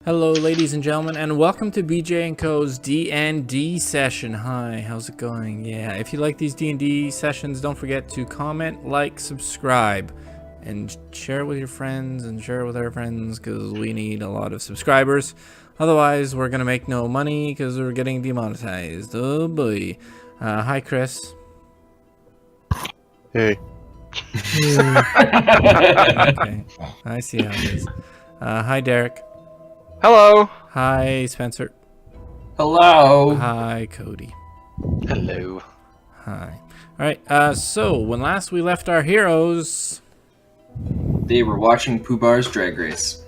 Hello, ladies and gentlemen, and welcome to BJ&Co's D&D session. Hi, how's it going? Yeah, if you like these D&D sessions, don't forget to comment, like, subscribe, and share it with your friends and share it with our friends because we need a lot of subscribers. Otherwise, we're going to make no money because we're getting demonetized. Oh boy. Hi, Chris. Hey. Okay, I see how it is. Hi, Derek. Hello. Hi, Spencer. Hello. Hi, Cody. Hello. Hi. Alright, so when last we left our heroes... They were watching Pooh Bar's Drag Race.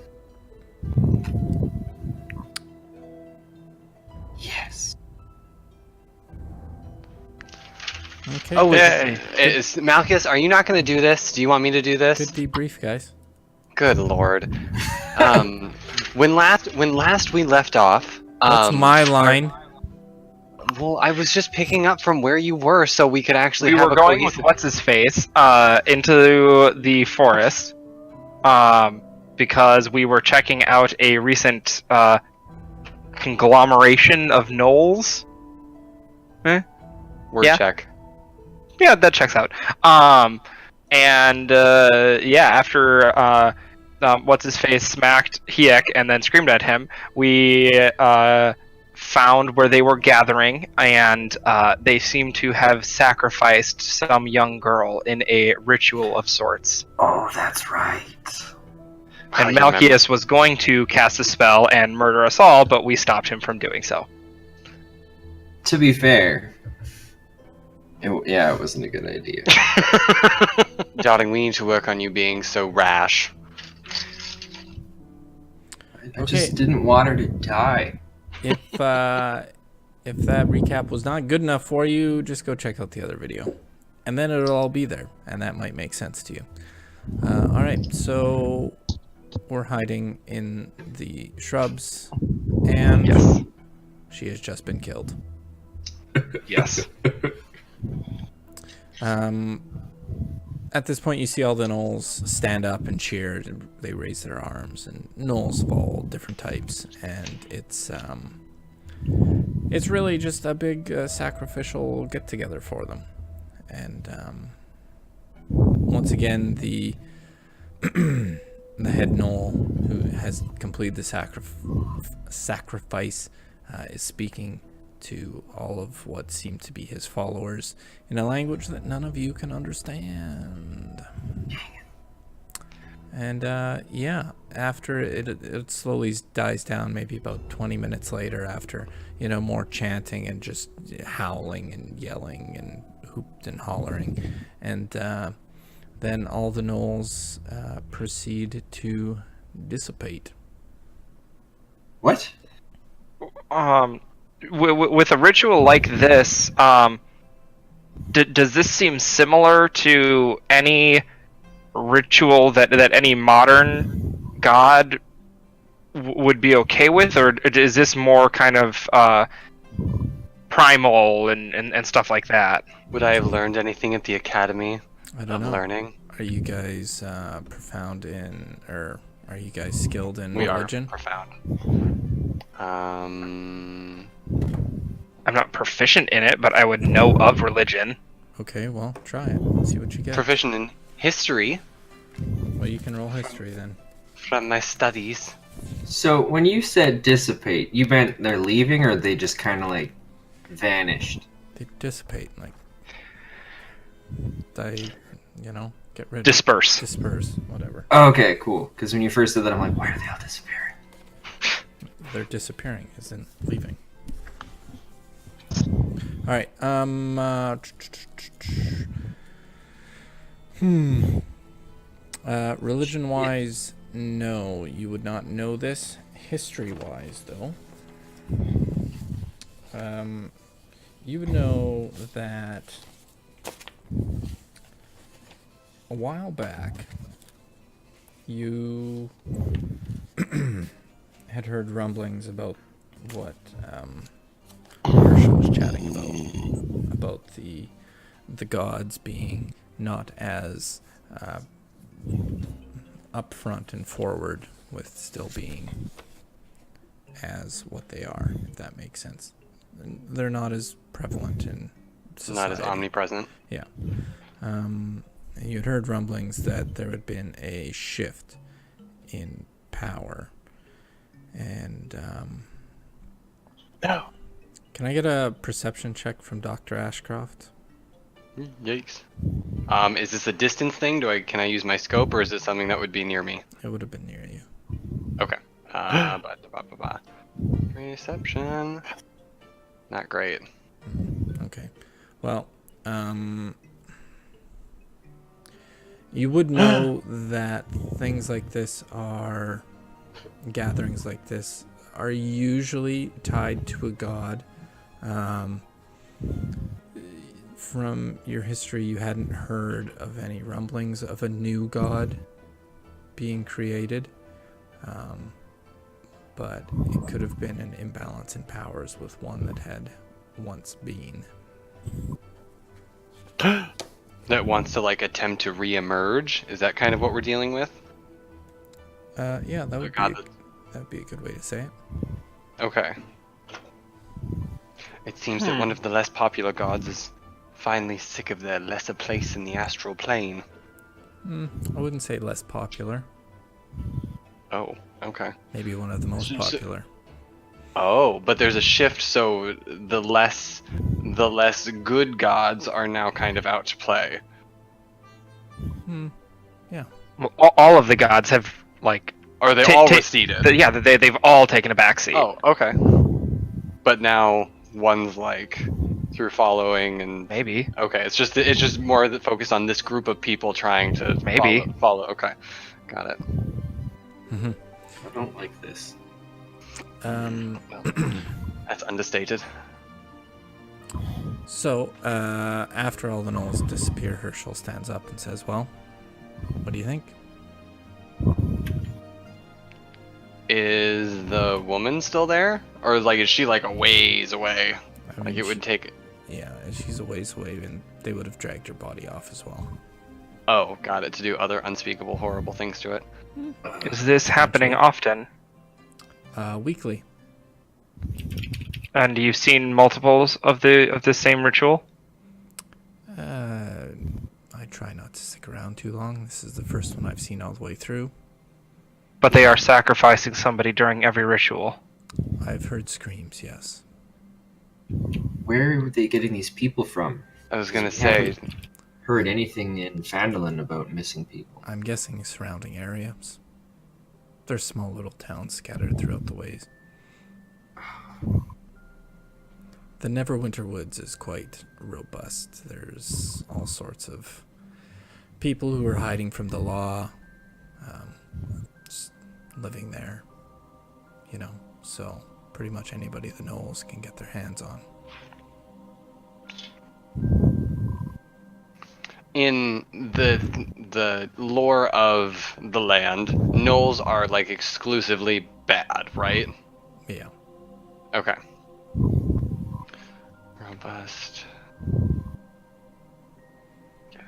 Yes. Okay. Oh, is Malchus, are you not going to do this? Do you want me to do this? Good debrief, guys. Good lord. When last we left off... That's my line. Well, I was just picking up from where you were so we could actually we have were a going cohesive... with what's-his-face into the forest because we were checking out a recent conglomeration of gnolls. Word Yeah. check. Yeah, that checks out. After what's-his-face smacked Hiek and then screamed at him, we found where they were gathering, and they seem to have sacrificed some young girl in a ritual of sorts. Oh, that's right. And Malchus was going to cast a spell and murder us all, but we stopped him from doing so. To be fair, it wasn't a good idea. Darling, we need to work on you being so rash. I just didn't want her to die. If that recap was not good enough for you, just go check out the other video. And then it'll all be there, and that might make sense to you. Alright, so we're hiding in the shrubs, and Yes. she has just been killed. Yes. At this point, you see all the gnolls stand up and cheer. They raise their arms, and gnolls of all different types. And it's really just a big sacrificial get-together for them. And once again, the the head gnoll who has completed the sacrifice is speaking to all of what seem to be his followers in a language that none of you can understand. And after it slowly dies down, maybe about 20 minutes later, after more chanting and just howling and yelling and hooped and hollering, and then all the gnolls proceed to dissipate. What? With a ritual like this, does this seem similar to any ritual that any modern god would be okay with, or is this more kind of primal and stuff like that? Would I have learned anything at the academy? I don't know. Learning? Are you guys profound in, or are you guys skilled in We religion? are profound. I'm not proficient in it, but I would know of religion. Okay, well, try it. Let's see what you get. Proficient in history Well, you can roll history then. from my studies. So when you said dissipate, you meant they're leaving, or they just kind of like vanished? They dissipate, like they, get rid of. Disperse. Disperse, whatever. Okay, cool. Because when you first said that, I'm like, why are they all disappearing? They're disappearing, isn't leaving. All right. Religion-wise, no, you would not know this. History-wise, though, you would know that a while back you had heard rumblings about what Marshall was chatting about the gods being not as upfront and forward with still being as what they are, if that makes sense. They're not as prevalent in society. Not as omnipresent. Yeah. You'd heard rumblings that there had been a shift in power. And, No. can I get a perception check from Dr. Ashcroft? Yikes. Is this a distance thing? Can I use my scope, or is it something that would be near me? It would have been near you. Okay. Reception. Not great. Okay. Well, you would know that things like this are, gatherings like this are usually tied to a god. From your history, you hadn't heard of any rumblings of a new god being created. But it could have been an imbalance in powers with one that had once been. That wants to like attempt to re-emerge? Is that kind of what we're dealing with? Yeah, that would God, be a good way to say it. Okay. It seems that one of the less popular gods is finally sick of their lesser place in the astral plane. I wouldn't say less popular. Oh, okay. Maybe one of the most popular. Oh, but there's a shift, so the less good gods are now kind of out to play. Yeah. Well, all of the gods have like. Or they all receded. Yeah, they've all taken a backseat. Oh, okay. But now one's like through following and Maybe. okay, it's just more focused on this group of people trying to Maybe follow. Okay, got it. Mm-hmm. I don't like this. Well, that's understated. So, after all the gnolls disappear, Herschel stands up and says, well, what do you think? Is the woman still there? Or like is she like a ways away? I mean, Like it would take... Yeah, she's a ways away, and they would have dragged her body off as well. Oh, got it. To do other unspeakable, horrible things to it. Is this happening often? Weekly. And you've seen multiples of the same ritual? I try not to stick around too long. This is the first one I've seen all the way through. But they are sacrificing somebody during every ritual. I've heard screams, yes. Where are they getting these people from? I was gonna We say... haven't heard anything in Fandolin about missing people. I'm guessing surrounding areas. There's small little towns scattered throughout the ways. The Neverwinter Woods is quite robust. There's all sorts of people who are hiding from the law, just living there, you know, so pretty much anybody the gnolls can get their hands on. In the lore of the land, gnolls are like exclusively bad, right? Yeah. Okay. Robust. Okay.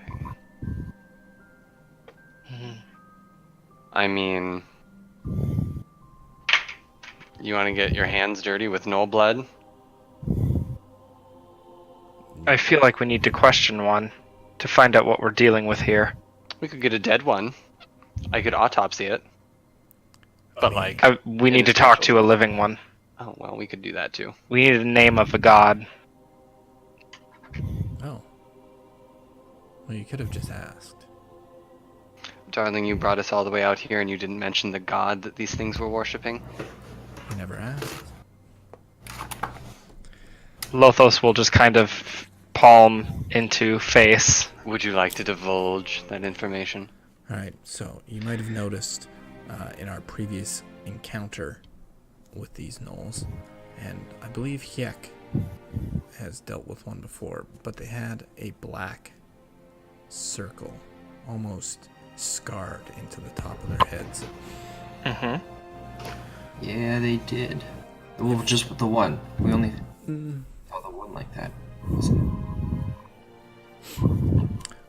I mean, you want to get your hands dirty with gnoll blood? I feel like we need to question one to find out what we're dealing with here. We could get a dead one. I could autopsy it. But like... We need to talk to a living one. Oh, well, we could do that too. We need the name of a god. Oh. Well, you could have just asked. Darling, you brought us all the way out here and you didn't mention the god that these things were worshipping? You never asked. Lothos will just kind of palm into face. Would you like to divulge that information? Alright, so you might have noticed in our previous encounter with these gnolls, and I believe Hyek has dealt with one before, but they had a black circle, almost scarred into the top of their heads. Mm-hmm. Yeah, they did. Well, just with the one. We only saw the one like that.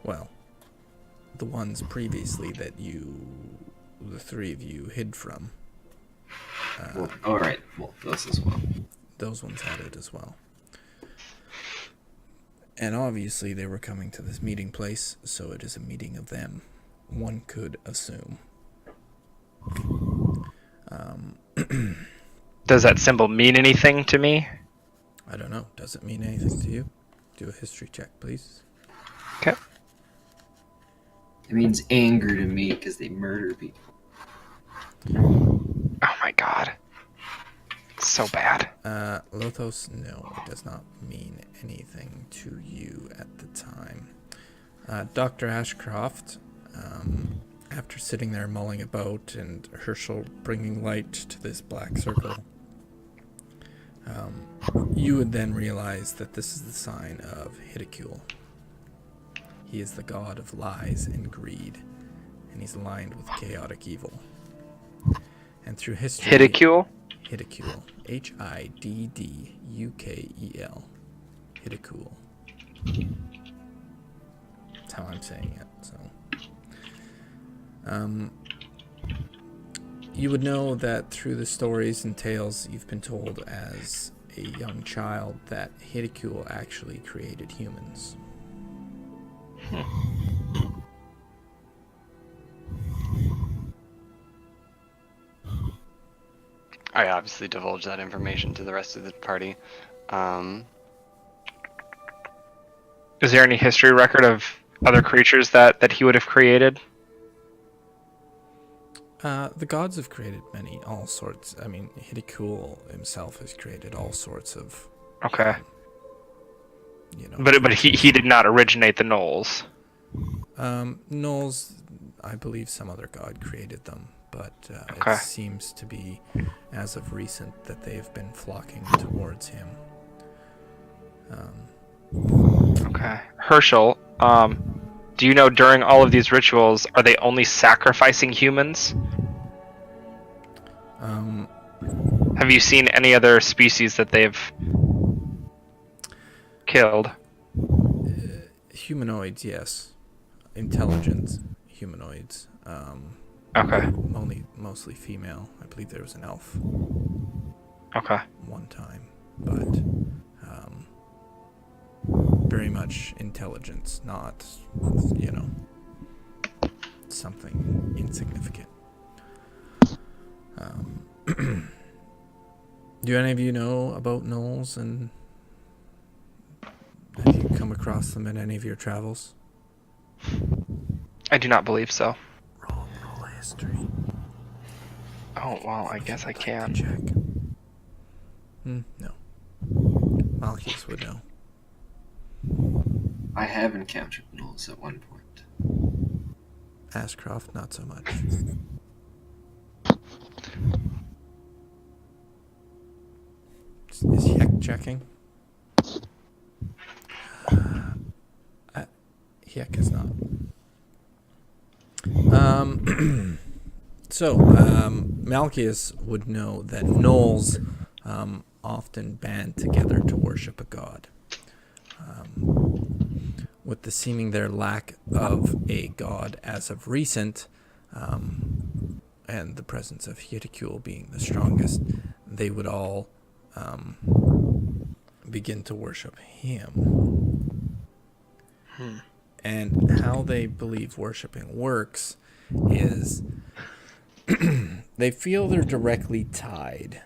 Well, the ones previously that the three of you hid from, All right. Well, those as well. Those ones had it as well. And obviously they were coming to this meeting place, so it is a meeting of them, one could assume. Does that symbol mean anything to me? I don't know. Does it mean anything to you? Do a history check, please. Okay. It means anger to me because they murder people. Oh my god. It's so bad. Lothos, no, it does not mean anything to you at the time. Dr. Ashcroft, after sitting there mulling about and Herschel bringing light to this black circle, you would then realize that this is the sign of Hidakul. He is the god of lies and greed, and he's aligned with chaotic evil. And through history... Hidakul? Hidakul. Hiddukel. Hidakul. That's how I'm saying it, so... You would know that through the stories and tales you've been told as a young child that Hidakul actually created humans. I obviously divulged that information to the rest of the party. Is there any history record of other creatures that he would have created? The gods have created all sorts. I mean, Hidakul himself has created all sorts of... Okay. You know. But he did not originate the gnolls. Gnolls, I believe some other god created them, but Okay. it seems to be, as of recent, that they have been flocking towards him. Okay. Herschel, do you know during all of these rituals, are they only sacrificing humans? Have you seen any other species that they've killed? Humanoids, yes. Intelligent humanoids. Okay. Mostly female. I believe there was an elf Okay. one time, but very much intelligence, not, something insignificant. Do any of you know about gnolls, and have you come across them in any of your travels? I do not believe so. Roll a history. Oh, well, I guess I can. Check. No. Malchus would know. I have encountered gnolls at one point. Ashcroft, not so much. Is Heck checking? Heck is not. So, Malchus would know that gnolls often band together to worship a god. With the seeming their lack of a god as of recent, and the presence of Hidakul being the strongest, they would all begin to worship him. And how they believe worshiping works is they feel they're directly tied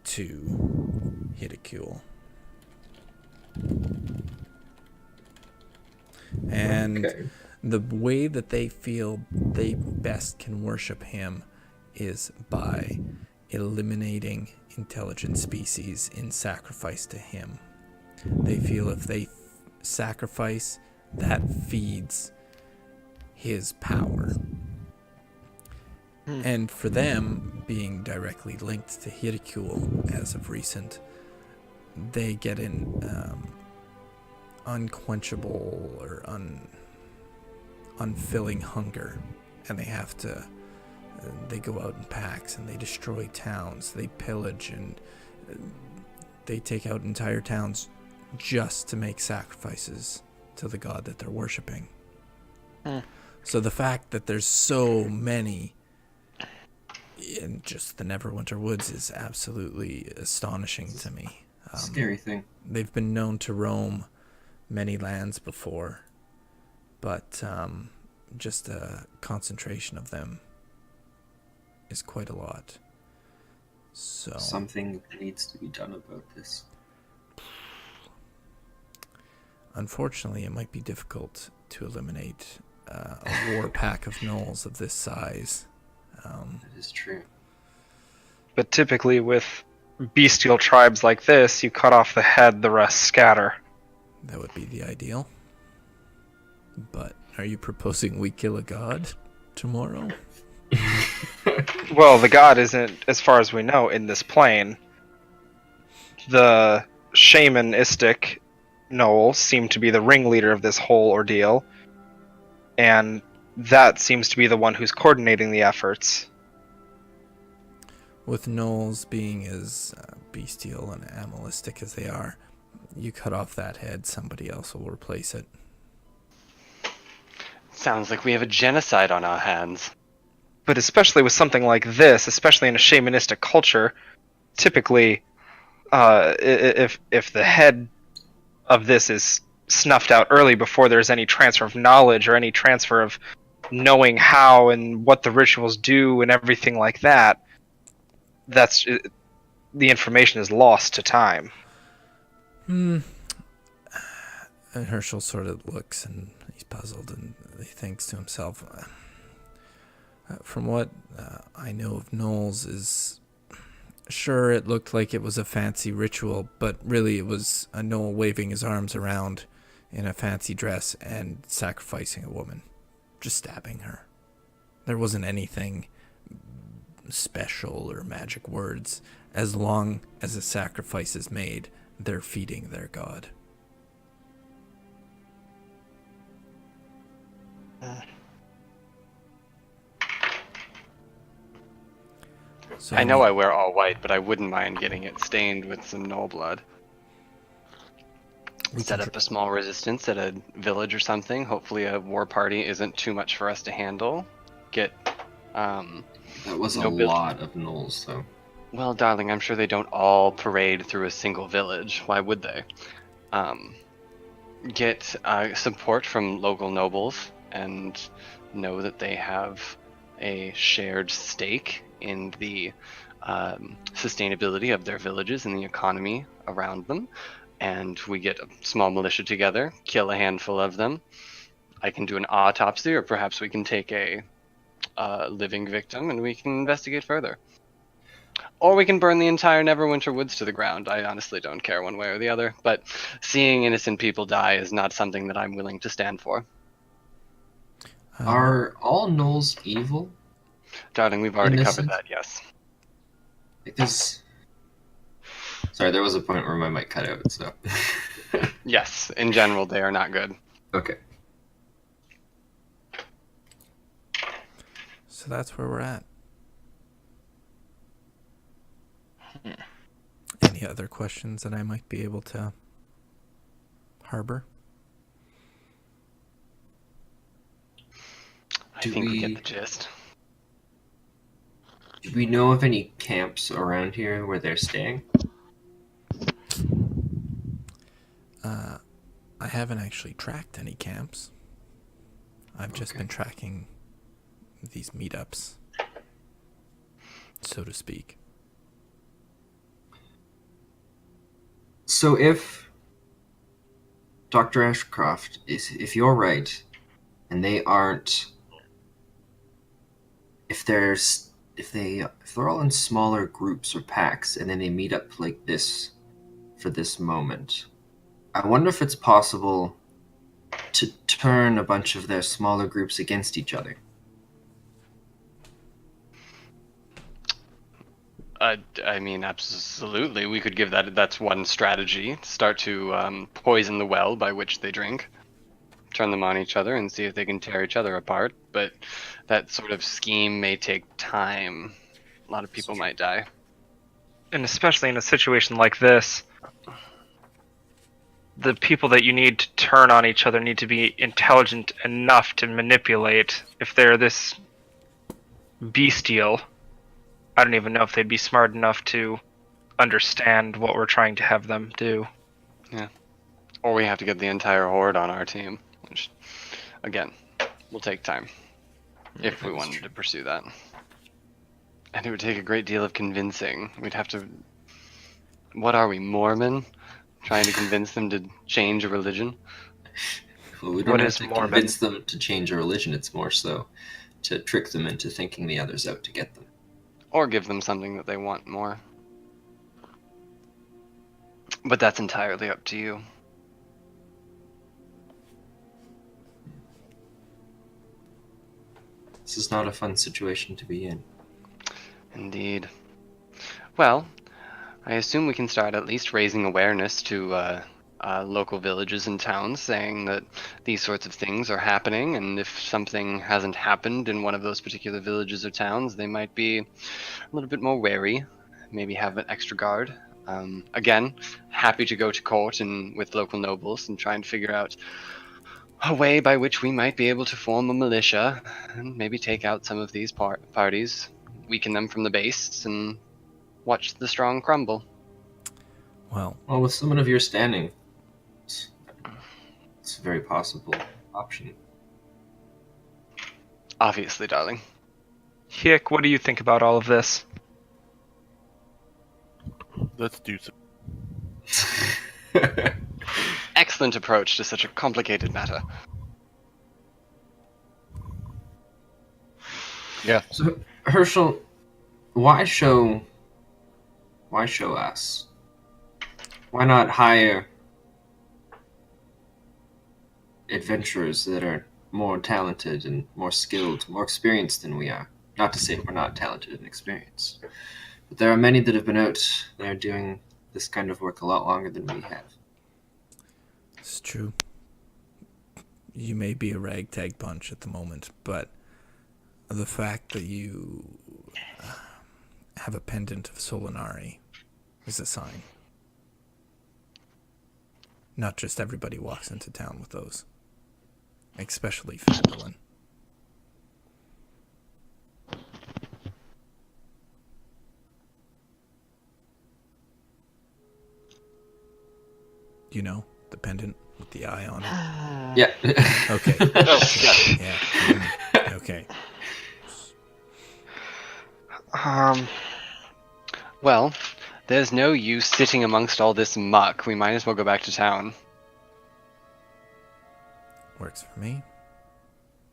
to Hidakul. And Okay. the way that they feel they best can worship him is by eliminating intelligent species in sacrifice to him. They feel if they sacrifice, that feeds his power. And for them, being directly linked to Hidakul as of recent, they get an unquenchable or unfilling hunger, and they have to they go out in packs and they destroy towns, they pillage, and they take out entire towns just to make sacrifices to the god that they're worshiping. So the fact that there's so many And just the Neverwinter Woods is absolutely astonishing to me. Scary thing. They've been known to roam many lands before, but just a concentration of them is quite a lot. So Something needs to be done about this. unfortunately, it might be difficult to eliminate a war pack of gnolls of this size. That is true. But typically with bestial tribes like this, you cut off the head, the rest scatter. That would be the ideal. But are you proposing we kill a god tomorrow? Well, the god isn't, as far as we know, in this plane. The shamanistic Noel seemed to be the ringleader of this whole ordeal, and that seems to be the one who's coordinating the efforts. With gnolls being as bestial and animalistic as they are, you cut off that head, somebody else will replace it. Sounds like we have a genocide on our hands. But especially with something like this, especially in a shamanistic culture, typically, if the head of this is snuffed out early before there's any transfer of knowledge or any transfer of knowing how and what the rituals do and everything like that, that's the information is lost to time. And Herschel sort of looks and he's puzzled and he thinks to himself, from what I know of gnolls is, sure, it looked like it was a fancy ritual, but really it was a gnoll waving his arms around in a fancy dress and sacrificing a woman, just stabbing her. There wasn't anything special or magic words. As long as a sacrifice is made, they're feeding their god. So I know I wear all white, but I wouldn't mind getting it stained with some gnoll blood. we Set can up a small resistance at a village or something. Hopefully a war party isn't too much for us to handle. Get, That was a No build- lot of gnolls, though. well, darling, I'm sure they don't all parade through a single village. Why would they? Get support from local nobles and know that they have a shared stake in the sustainability of their villages and the economy around them. And we get a small militia together, kill a handful of them. I can do an autopsy, or perhaps we can take a living victim and we can investigate further. Or we can burn the entire Neverwinter Woods to the ground. I honestly don't care one way or the other, but seeing innocent people die is not something that I'm willing to stand for. Are all gnolls evil? Darling, we've already covered Innocent? that, yes. Because... Sorry, there was a point where my mic cut out, so... Yes, in general, they are not good. Okay. So that's where we're at. Any other questions that I might be able to harbor? I Do think we we- get the gist. Do we know of any camps around here where they're staying? I haven't actually tracked any camps. I've just Okay. been tracking these meetups, so to speak. So if Dr. Ashcroft if you're right, and they aren't, if they're all in smaller groups or packs, and then they meet up like this for this moment, I wonder if it's possible to turn a bunch of their smaller groups against each other. I mean, absolutely. We could give that's one strategy. Start to poison the well by which they drink. Turn them on each other and see if they can tear each other apart. But that sort of scheme may take time. A lot of people might die. And especially in a situation like this, the people that you need to turn on each other need to be intelligent enough to manipulate. If they're this bestial, I don't even know if they'd be smart enough to understand what we're trying to have them do. Yeah. Or we have to get the entire horde on our team, which, again, will take time if we wanted to pursue that. And it would take a great deal of convincing. We'd have to... What are we, Mormon? Trying to convince them to change a religion? Well, we don't What have is to Mormon? convince them to change a religion. It's more so to trick them into thinking the other's out to get them. Or give them something that they want more. But that's entirely up to you. This is not a fun situation to be in. Indeed. Well, I assume we can start at least raising awareness to local villages and towns, saying that these sorts of things are happening, and if something hasn't happened in one of those particular villages or towns, they might be a little bit more wary, maybe have an extra guard. Again, happy to go to court and with local nobles and try and figure out a way by which we might be able to form a militia and maybe take out some of these parties, weaken them from the base, and watch the strong crumble. Well, with someone of your standing, it's a very possible option. Obviously, darling. Hick, what do you think about all of this? Let's do so. Excellent approach to such a complicated matter. Yeah. So, Herschel, why show us? Why not hire adventurers that are more talented and more skilled, more experienced than we are? Not to say we're not talented and experienced, but there are many that have been out there doing this kind of work a lot longer than we have. it's true. You may be a ragtag bunch at the moment, but the fact that you have a pendant of Solinari is a sign. Not just everybody walks into town with those. Especially Fandolin. You know, the pendant with the eye on it? Yeah. Okay. Oh, yeah. Yeah. Okay. Well, there's no use sitting amongst all this muck. We might as well go back to town. Works for me.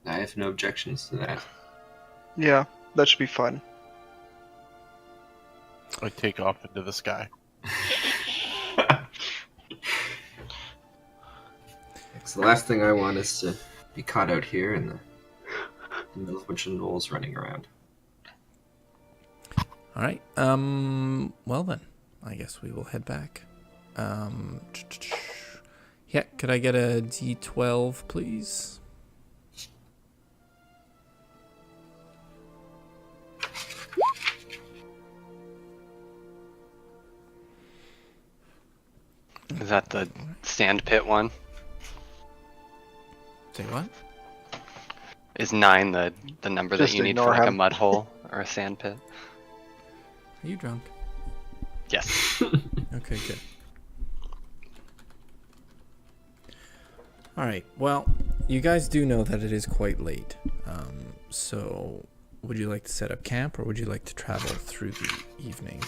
I have no objections to that. Yeah, that should be fun. I take off into the sky. So the last thing I want is to be caught out here in the middle of a bunch of gnolls running around. All right. Well then, I guess we will head back. Yeah, could I get a D12, please? Is that the sand pit one? Say what? Is 9 the number Just that you need ignore for like a him. mud hole or a sand pit? Are you drunk? Yes. Okay, good. All right. Well, you guys do know that it is quite late. So would you like to set up camp or would you like to travel through the evening?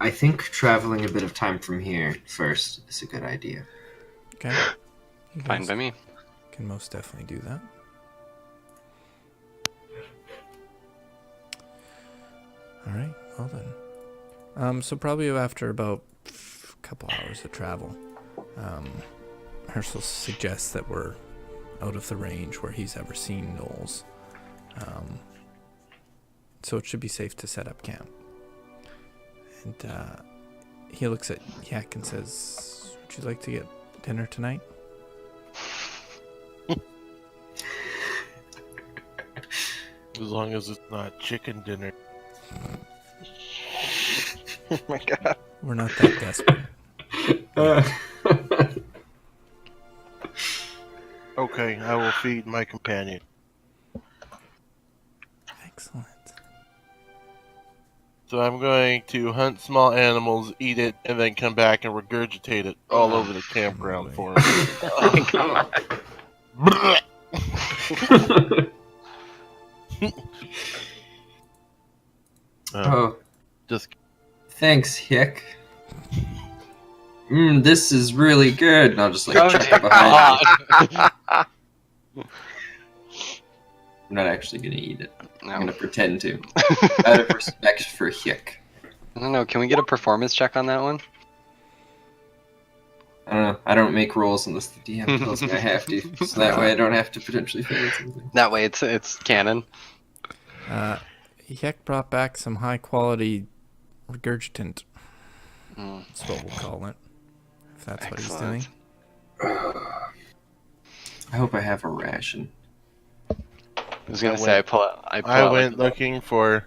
I think traveling a bit of time from here first is a good idea. Okay. You Fine guys by me. can most definitely do that. All right. Well then. So probably after about a couple hours of travel, Herschel suggests that we're out of the range where he's ever seen gnolls. So it should be safe to set up camp. And he looks at Yak and says, "Would you like to get dinner tonight?" As long as it's not chicken dinner. Oh my god. We're not that desperate. Okay, I will feed my companion. Excellent. So I'm going to hunt small animals, eat it, and then come back and regurgitate it all over the campground for him. Oh, Just thanks, Hick. This is really good. And I'll just like Oh, check dear behind. God. I'm not actually gonna eat it. I'm No. gonna pretend to, out of respect for Hick. I don't know. Can we get a performance check on that one? I don't know. I don't make rolls unless the DM tells me I have to, so that way I don't have to potentially fail something. That way, it's canon. Heck brought back some high quality regurgitant. Mm. That's what we'll call it. If that's what he's Excellent. doing. I hope I have a ration. I was gonna say I pull out went looking for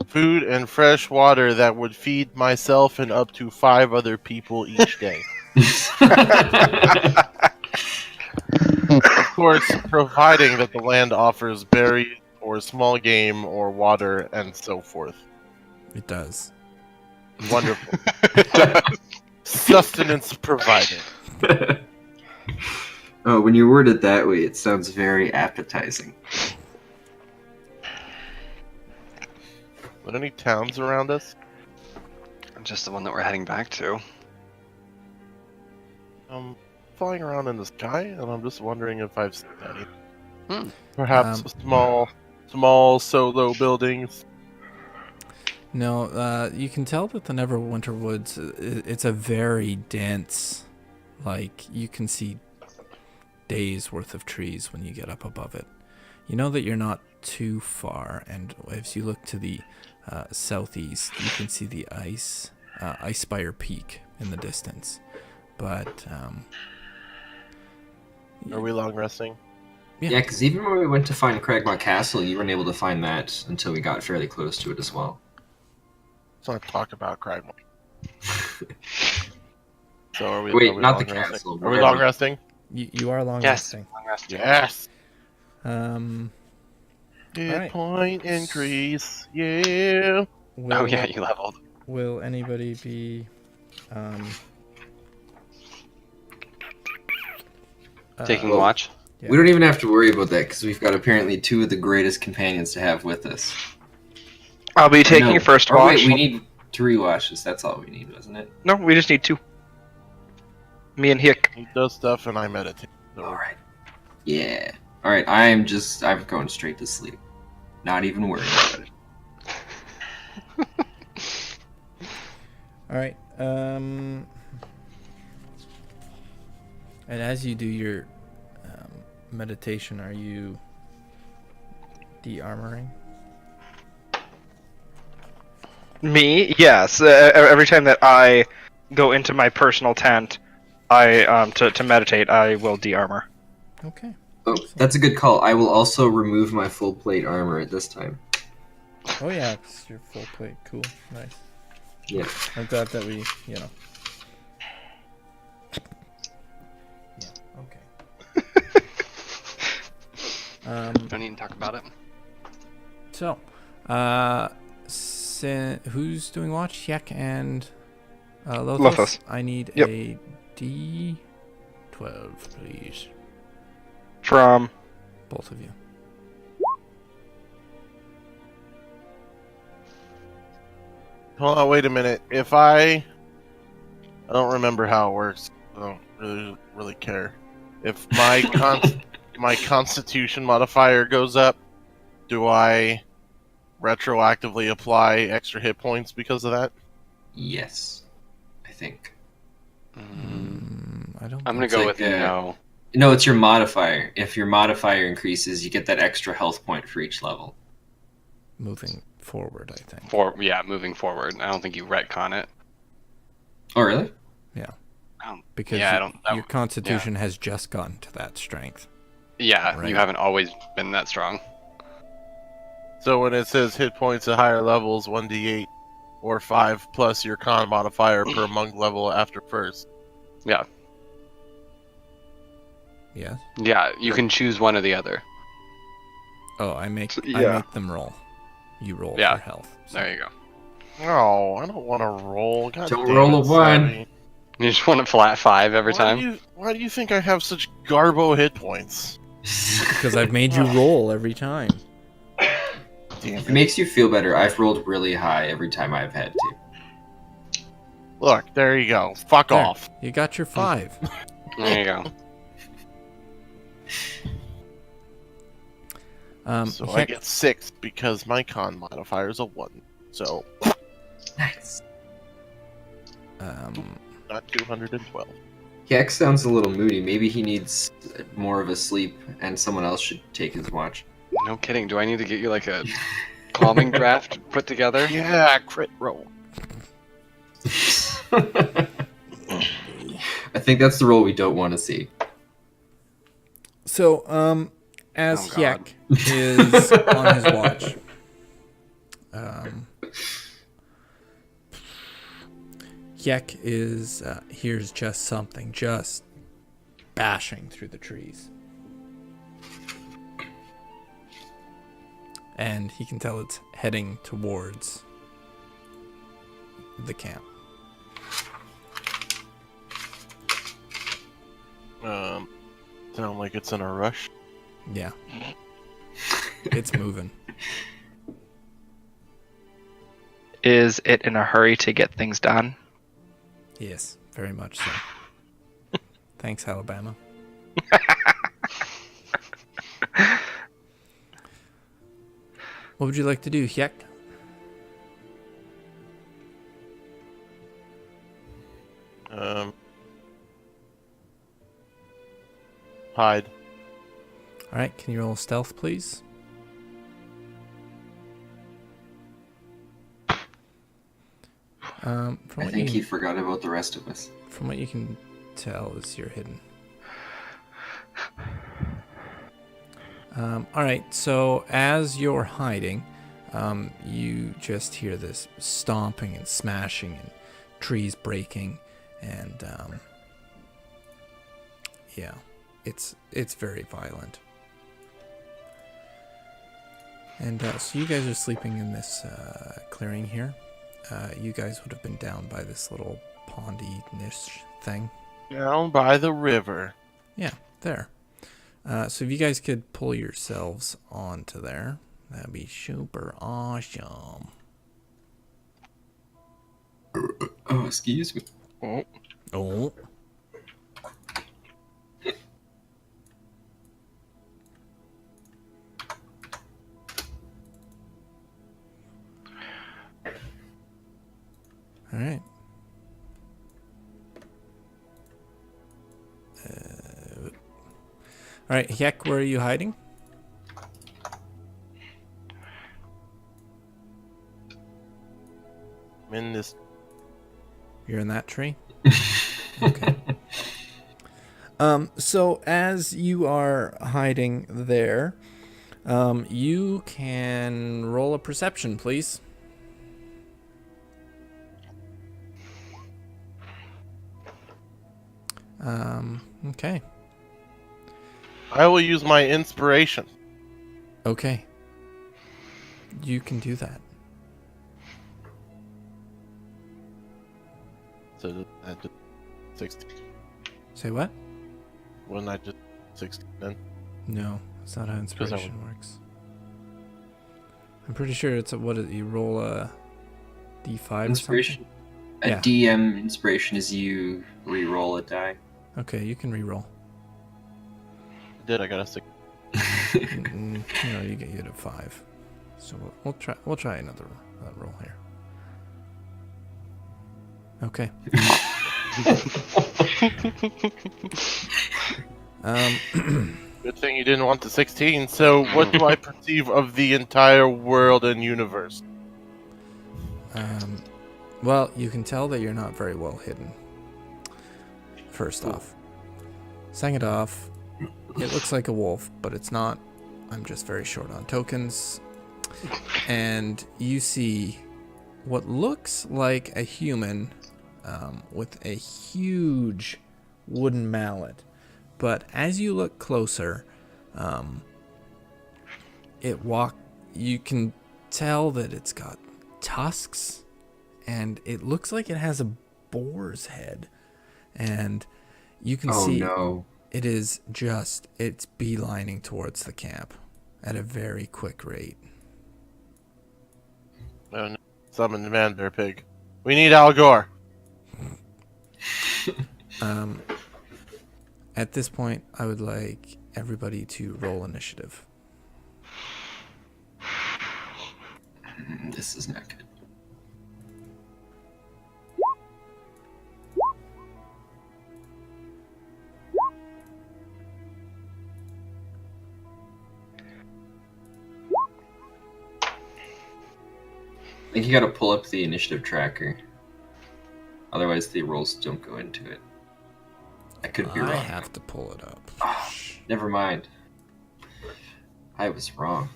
food and fresh water that would feed myself and up to 5 other people each day. Of course, providing that the land offers berries or small game or water and so forth. It does. Wonderful. Sustenance provided. Oh, when you word it that way, it sounds very appetizing. Are there any towns around us? Just the one that we're heading back to. I'm flying around in the sky, and I'm just wondering if I've seen any. Hmm. Perhaps small solo buildings. No, you can tell that the Neverwinter Woods, it's a very dense, like, you can see days worth of trees when you get up above it. You know that you're not too far, and as you look to the southeast, you can see the Ice Spire Peak in the distance. But, Are we long resting? Yeah, because even when we went to find Cragmont Castle, you weren't able to find that until we got fairly close to it as well. Let's not talk about Cragmont. So are we? Wait, are we not the long resting? castle, Are we whatever. long resting? You are long Yes. resting. Long rest. Yes. Hit Hit point increase. Yeah. Oh yeah, you leveled. Will anybody be Taking well, watch. Yeah. We don't even have to worry about that because we've got apparently 2 of the greatest companions to have with us. I'll be taking No. first Or watch. wait, we need 3 watches. That's all we need, wasn't it? No, we just need 2. Me and Hick. He does stuff and I meditate. So All right. Yeah. All right. I'm going straight to sleep. Not even worried about it. All right. And as you do your meditation, are you de-armoring? Me? Yes. Every time that I go into my personal tent, I to meditate, I will de-armor. Okay. Oh, that's a good call. I will also remove my full plate armor at this time. Oh yeah, it's your full plate. Cool. Nice. Yeah. I'm glad that we, Yeah. Okay. Don't need to talk about it. So, who's doing watch? Yek and Lothos. Lothos. I need Yep. a D12, please. From Both of you. hold on, wait a minute. If I don't remember how it works. I don't really care. If my my Constitution modifier goes up, do I retroactively apply extra hit points because of that? Yes. I think. I don't. I'm gonna It's go like, with no. No, it's your modifier. If your modifier increases, you get that extra health point for each level. Moving forward, I think. Moving forward. I don't think you retcon it. Oh, really? Because Yeah, I don't- your Constitution has just gotten to that strength. Yeah, Right. you haven't always been that strong. So when it says hit points at higher levels, 1d8 or 5 plus your con modifier per monk level after first. Yeah. Yes. Yeah, you can choose one or the other. Oh, I make Yeah. them roll. you roll Yeah. for health. So. There you go. Oh, I don't want to roll. God Don't damn roll it, a one. Savvy. You just want a flat 5 every time? Why do you think I have such garbo hit points? Because I've made you roll every time. Damn If it it. makes you feel better, I've rolled really high every time I've had to. Look, there you go. Fuck There, off. You got your 5. There you go. So I get 6 because my con modifier is a 1. So, Nice. not 212. Keck sounds a little moody. Maybe he needs more of a sleep, and someone else should take his watch. No kidding. Do I need to get you like a calming draft put together? Yeah, crit roll. I think that's the roll we don't want to see. So, as Oh, God. Hyek is on his watch, Hyek is hears just something just bashing through the trees, and he can tell it's heading towards the camp. Sound like it's in a rush. Yeah, it's moving. Is it in a hurry to get things done? Yes, very much so. Thanks, Alabama. What would you like to do, Hyek? Hide. All right, can you roll stealth, please? From I what think you he forgot about the rest of us. from what you can tell, is you're hidden. All right, so as you're hiding, you just hear this stomping and smashing and trees breaking, and yeah, it's very violent. And so you guys are sleeping in this clearing here. You guys would have been down by this little pondy-ish thing. Down by the river. Yeah, there. So if you guys could pull yourselves onto there, that'd be super awesome. Oh, excuse me. Oh. Oh. All right. All right, Hyek, where are you hiding? I'm in this. You're in that tree? Okay. So as you are hiding there, you can roll a perception, please. Okay. I will use my inspiration. Okay. You can do that. So I just 16. Say what? Wasn't I just 16 then? No, that's not how inspiration would- works. I'm pretty sure it's you roll a d5 Inspiration. or A Yeah. DM inspiration is you re-roll a die. something? Okay, you can re-roll. I did. I got a 6. No, you get a 5. So we'll try another roll here. Okay. Good thing you didn't want the 16. So, what do I perceive of the entire world and universe? Well, you can tell that you're not very well hidden. First off. Second off, it looks like a wolf, but it's not. I'm just very short on tokens. And you see what looks like a human with a huge wooden mallet. But as you look closer, you can tell that it's got tusks, and it looks like it has a boar's head. And you can see no. it's beelining towards the camp at a very quick rate. Oh, no. Summon the man bear pig. We need Al Gore. At this point, I would like everybody to roll initiative. This is not good. I think you gotta pull up the initiative tracker. Otherwise the rolls don't go into it. I could be I wrong. have to pull it up. Oh, never mind. I was wrong.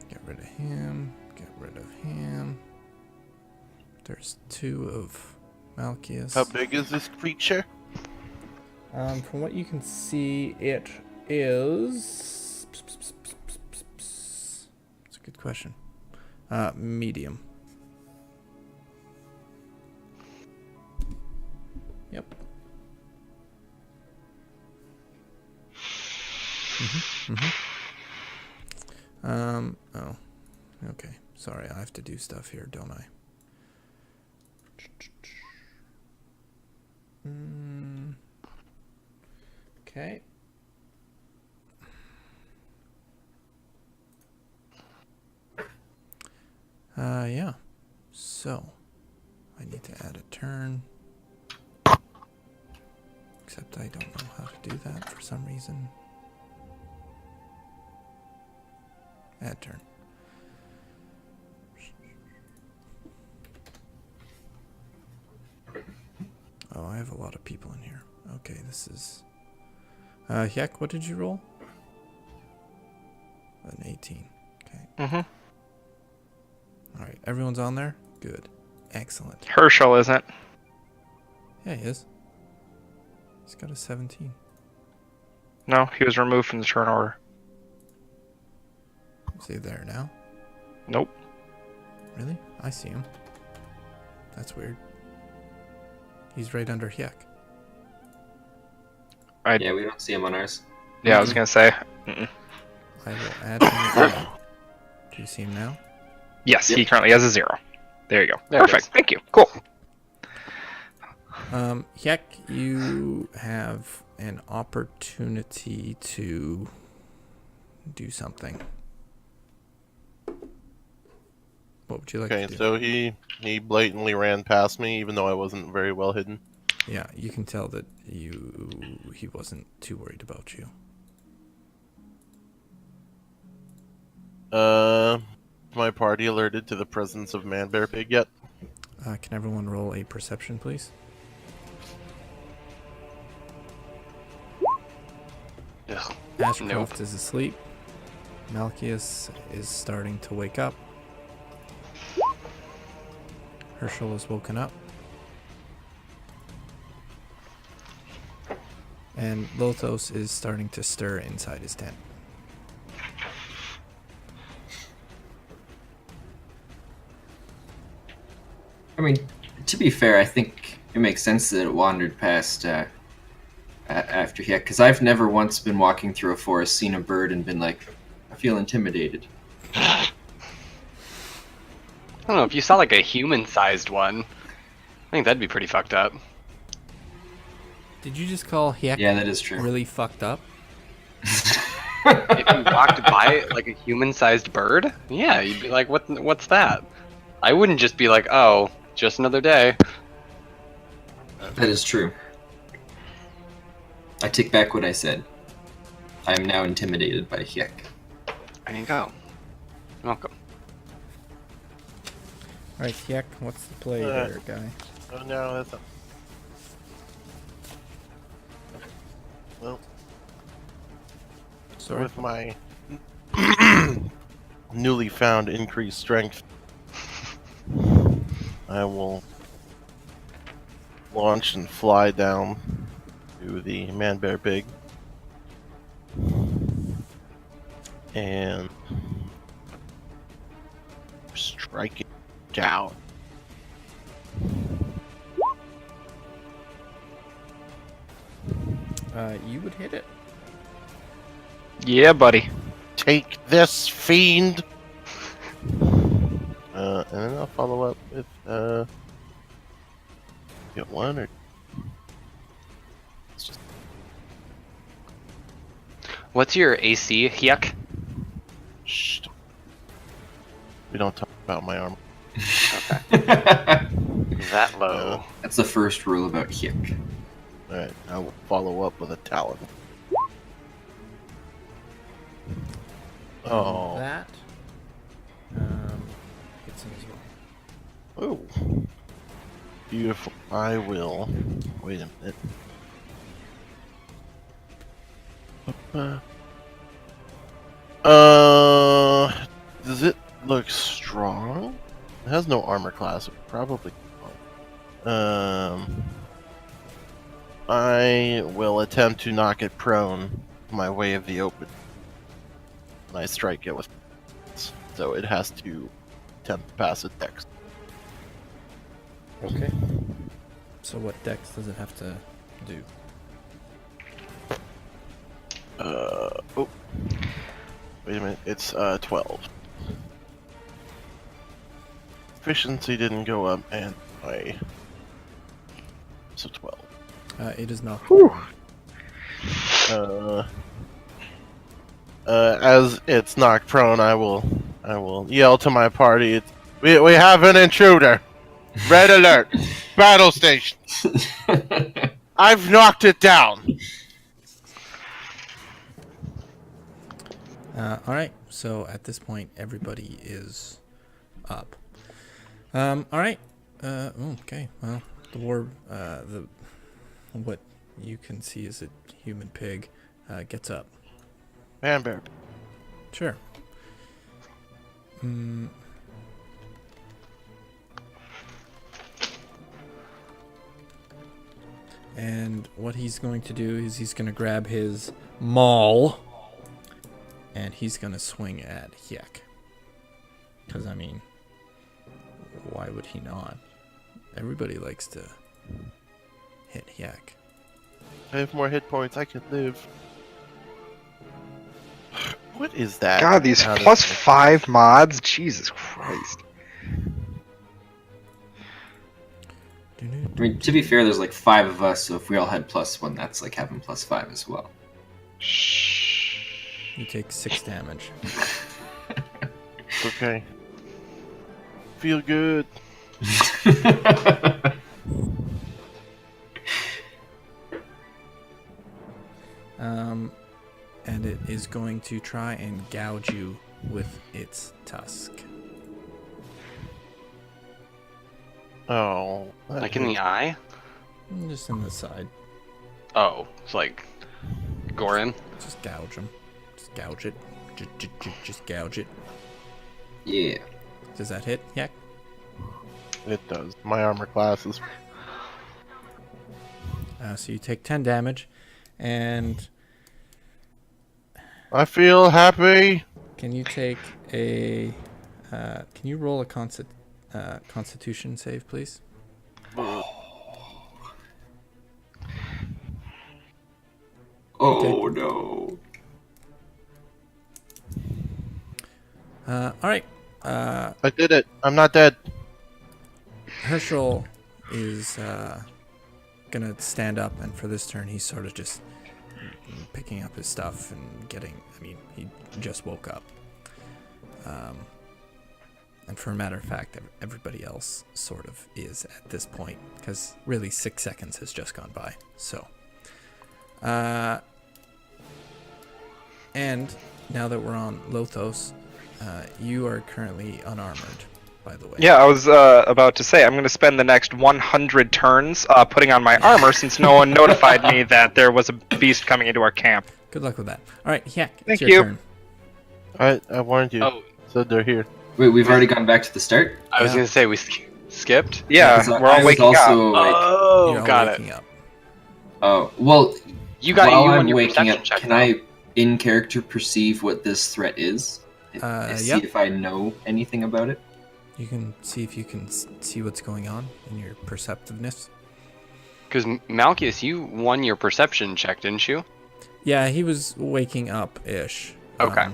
Get rid of him. Get rid of him. There's 2 of Malchius. How big is this creature? From what you can see, it is... That's a good question. Medium. Yep. Oh. Okay. Sorry, I have to do stuff here, don't I? Okay. Yeah. So, I need to add a turn. Except I don't know how to do that for some reason. Add turn. Oh, I have a lot of people in here. Okay, this is... Yak, what did you roll? An 18. Okay. Alright, everyone's on there? Good. Excellent. Herschel isn't. Yeah, he is. He's got a 17. No, he was removed from the turn order. Is he there now? Nope. Really? I see him. That's weird. He's right under Hyek. Yeah, we don't see him on ours. Yeah, I was gonna say. I will add him again. Do you see him now? Yes, Yep. he currently has a 0. There you go. There it Perfect. is. Thank you. Cool. Hyek, you have an opportunity to do something. What would you like Okay, to do? so he blatantly ran past me, even though I wasn't very well hidden. Yeah, you can tell that he wasn't too worried about you. My party alerted to the presence of man bear pig yet? Can everyone roll a perception, please? Ugh. Ashcroft is asleep. Malchius is starting to wake up. Herschel is woken up. And Lothos is starting to stir inside his tent. I mean, to be fair, I think it makes sense that it wandered past after Hyek, because I've never once been walking through a forest, seen a bird, and been like, I feel intimidated. I don't know, if you saw like a human-sized one, I think that'd be pretty fucked up. Did you just call Hyek Yeah, that is true. really fucked up? If you walked by like a human-sized bird, yeah, you'd be like, what's that? I wouldn't just be like, oh, just another day. That is true. I take back what I said. I am now intimidated by Hyek. There you go. You're welcome. Alright, Hyek, what's the play there, guy? Oh no, that's not... Well, Sorry. with my newly found increased strength, I will launch and fly down to the man bear pig. And strike it down. You would hit it. Yeah, buddy. Take this, fiend! And then I'll follow up with, get one or... It's just... What's your AC, Hyuk? Shh. We don't talk about my armor. That low. That's the first rule about Hyuk. Alright, I will follow up with a talon. Oh. That. Hits him as well. Oh. Beautiful. I will... Wait a minute. Does it look strong? It has no armor class. Probably. I will attempt to knock it prone my way of the open. And I strike it with, so it has to attempt to pass a dex. Okay. So what dex does it have to do? Oh. Wait a minute. It's 12. Efficiency didn't go up, and I. So 12. It is not. As it's knocked prone, I will yell to my party. We have an intruder. Red alert. Battle station. I've knocked it down. All right. So at this point, everybody is up. All right. Okay. Well, what you can see is a human pig gets up. Man bear. Sure. And what he's going to do is he's going to grab his maul and he's going to swing at Hyuk. Because, I mean, why would he not? Everybody likes to hit Hyuk. I have more hit points. I can live. What is that? God, these How does plus it- 5 mods. Jesus Christ. I mean, to be fair, there's like 5 of us, so if we all had +1, that's like having +5 as well. Shh. You take 6 damage. Okay. Feel good. And it is going to try and gouge you with its tusk. Oh. that Like in the hurts. eye? Just in the side. Oh, it's like Gorin. Just gouge him. Just gouge it. Just gouge it. Yeah. Does that hit? Yeah. It does. My armor class is. So you take 10 damage, and I feel happy. can you take a? Can you roll a Constitution save, please? Oh no. All right. I did it. I'm not dead. Herschel is gonna stand up, and for this turn, he's sort of just picking up his stuff and getting. I mean, he just woke up. And for a matter of fact, everybody else sort of is at this point, because really 6 seconds has just gone by. So, and now that we're on Lothos, you are currently unarmored, by the way. Yeah, I was about to say, I'm going to spend the next 100 turns putting on my armor since no one notified me that there was a beast coming into our camp. Good luck with that. All right, yeah. Thank it's your you. turn. I warned you. Oh, Said they're here. Wait, we've already gone back to the start? I was Yeah. gonna say we skipped. Yeah, 'Cause we're all was waking up. also, like, Oh, You're all got waking it. up. oh, well, You got while you I'm on your waking perception up, check. can though. in character perceive what this threat is? See Yeah. if I know anything about it. You can see if you can see what's going on in your perceptiveness. Because Malchus, you won your perception check, didn't you? Yeah, he was waking up-ish. Okay.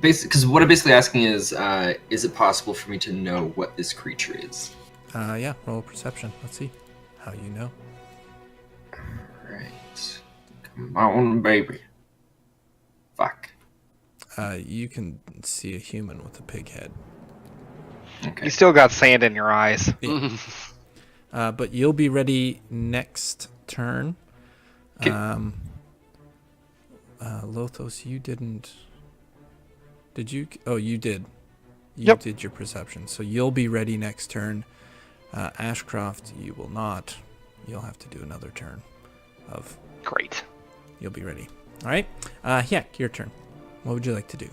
Because what I'm basically asking is it possible for me to know what this creature is? Yeah, roll perception. Let's see how you know. Alright. Come on, baby. Fuck. You can see a human with a pig head. Okay. You still got sand in your eyes. But you'll be ready next turn. Okay. Lothos, you didn't... Did you? Oh, you did. You Yep. did your perception. So you'll be ready next turn. Ashcroft, you will not. You'll have to do another turn of... Great. You'll be ready. All right? Hyak, your turn. What would you like to do?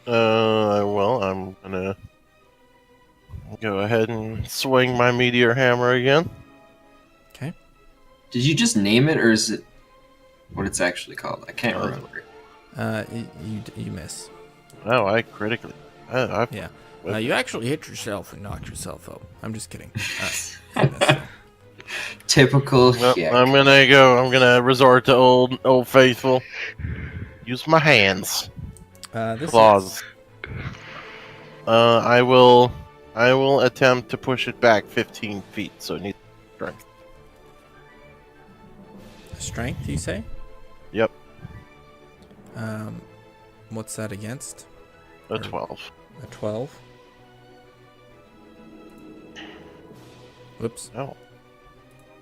Well, I'm gonna go ahead and swing my meteor hammer again. Okay. Did you just name it, or is it what it's actually called? I can't remember. You miss. Oh, I critically. Yeah. You actually hit yourself and knocked yourself out. I'm just kidding. You missed. Typical. Well, Yeah. I'm gonna resort to old faithful. Use my hands. This Claws. I will attempt to push it back 15 feet, so it needs strength. Strength, you say? Yep, What's that against? a 12. A 12? Whoops. No.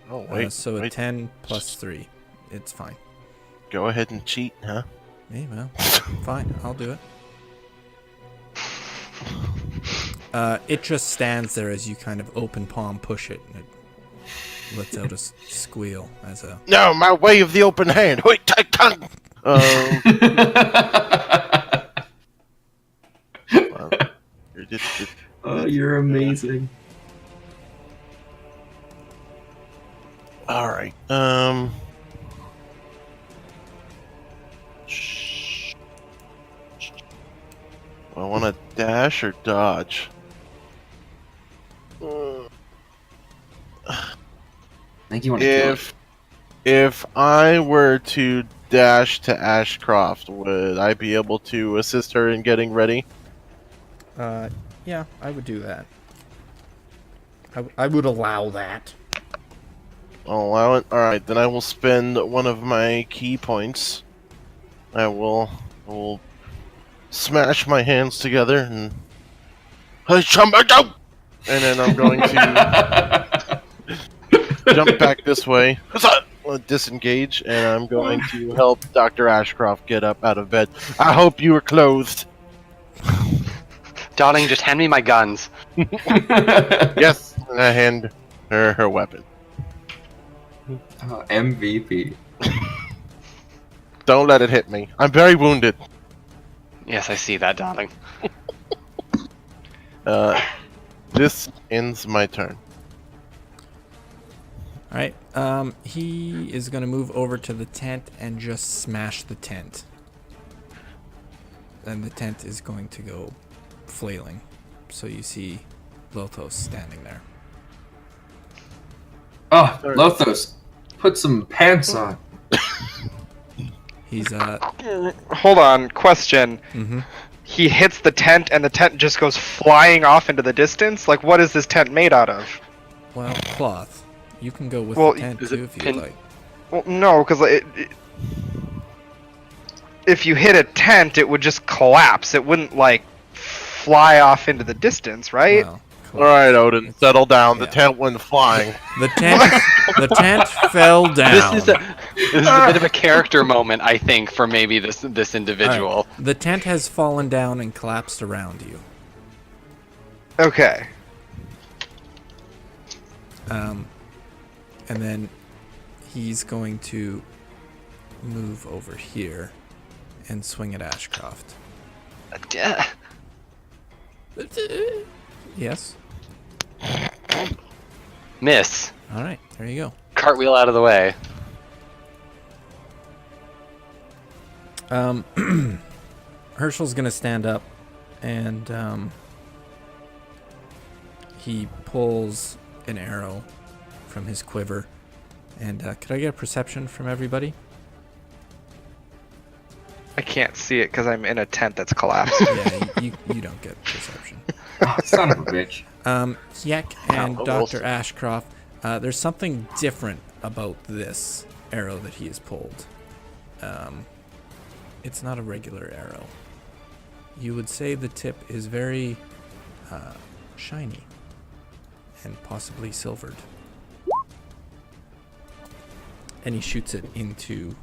Oh, wait. So a wait. 10 plus 3. It's fine. Go ahead and cheat, huh? Yeah, well, fine. I'll do it. It just stands there as you kind of open palm push it, and it lets out a squeal as a... No, my way of the open hand. Wait, tongue. Oh, you're amazing. All right. I want to dash or dodge. I think you want to kill it. If I were to dash to Ashcroft, would I be able to assist her in getting ready? Yeah, I would do that. I would allow that. I'll allow it. All right, then I will spend one of my key points. I will smash my hands together and then I'm going to jump back this way, disengage, and I'm going to help Dr. Ashcroft get up out of bed. I hope you are clothed. Darling, just hand me my guns. Yes, and I hand her weapon. Oh, MVP. Don't let it hit me. I'm very wounded. Yes, I see that, darling. This ends my turn. All right. He is going to move over to the tent and just smash the tent. And the tent is going to go flailing. So you see Lothos standing there. Oh, Lothos, put some pants on. He's Hold on, question. mhm. He hits the tent and the tent just goes flying off into the distance? Like, what is this tent made out of? Well, cloth. You can go with Well, the tent is it too if you'd pin- like. Well, no, because if you hit a tent, it would just collapse. It wouldn't, like, fly off into the distance, right? Well, All right, Odin, settle down. The Yeah. tent went flying. the tent fell down. This is a bit of a character moment, I think, for maybe this individual. All right. The tent has fallen down and collapsed around you. Okay. And then he's going to move over here and swing at Ashcroft. Yes. Miss. All right. There you go. Cartwheel out of the way. Herschel's gonna stand up, and he pulls an arrow from his quiver. And could I get a perception from everybody? I can't see it because I'm in a tent that's collapsed. Yeah, you don't get perception. Oh, son of a bitch. Yek and Oh, Dr. Ashcroft, there's something different about this arrow that he has pulled. It's not a regular arrow. You would say the tip is very shiny and possibly silvered. And he shoots it into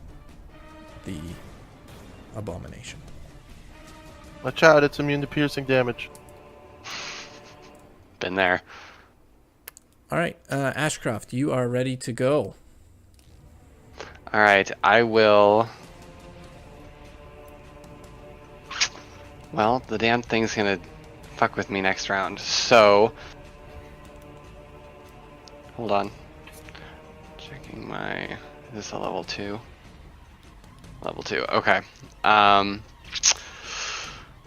the abomination. Watch out, it's immune to piercing damage. Been there. All right, Ashcroft, you are ready to go. All right, I will. Well, the damn thing's gonna fuck with me next round. So, hold on. Checking my. Is this a level 2? Level 2. Okay.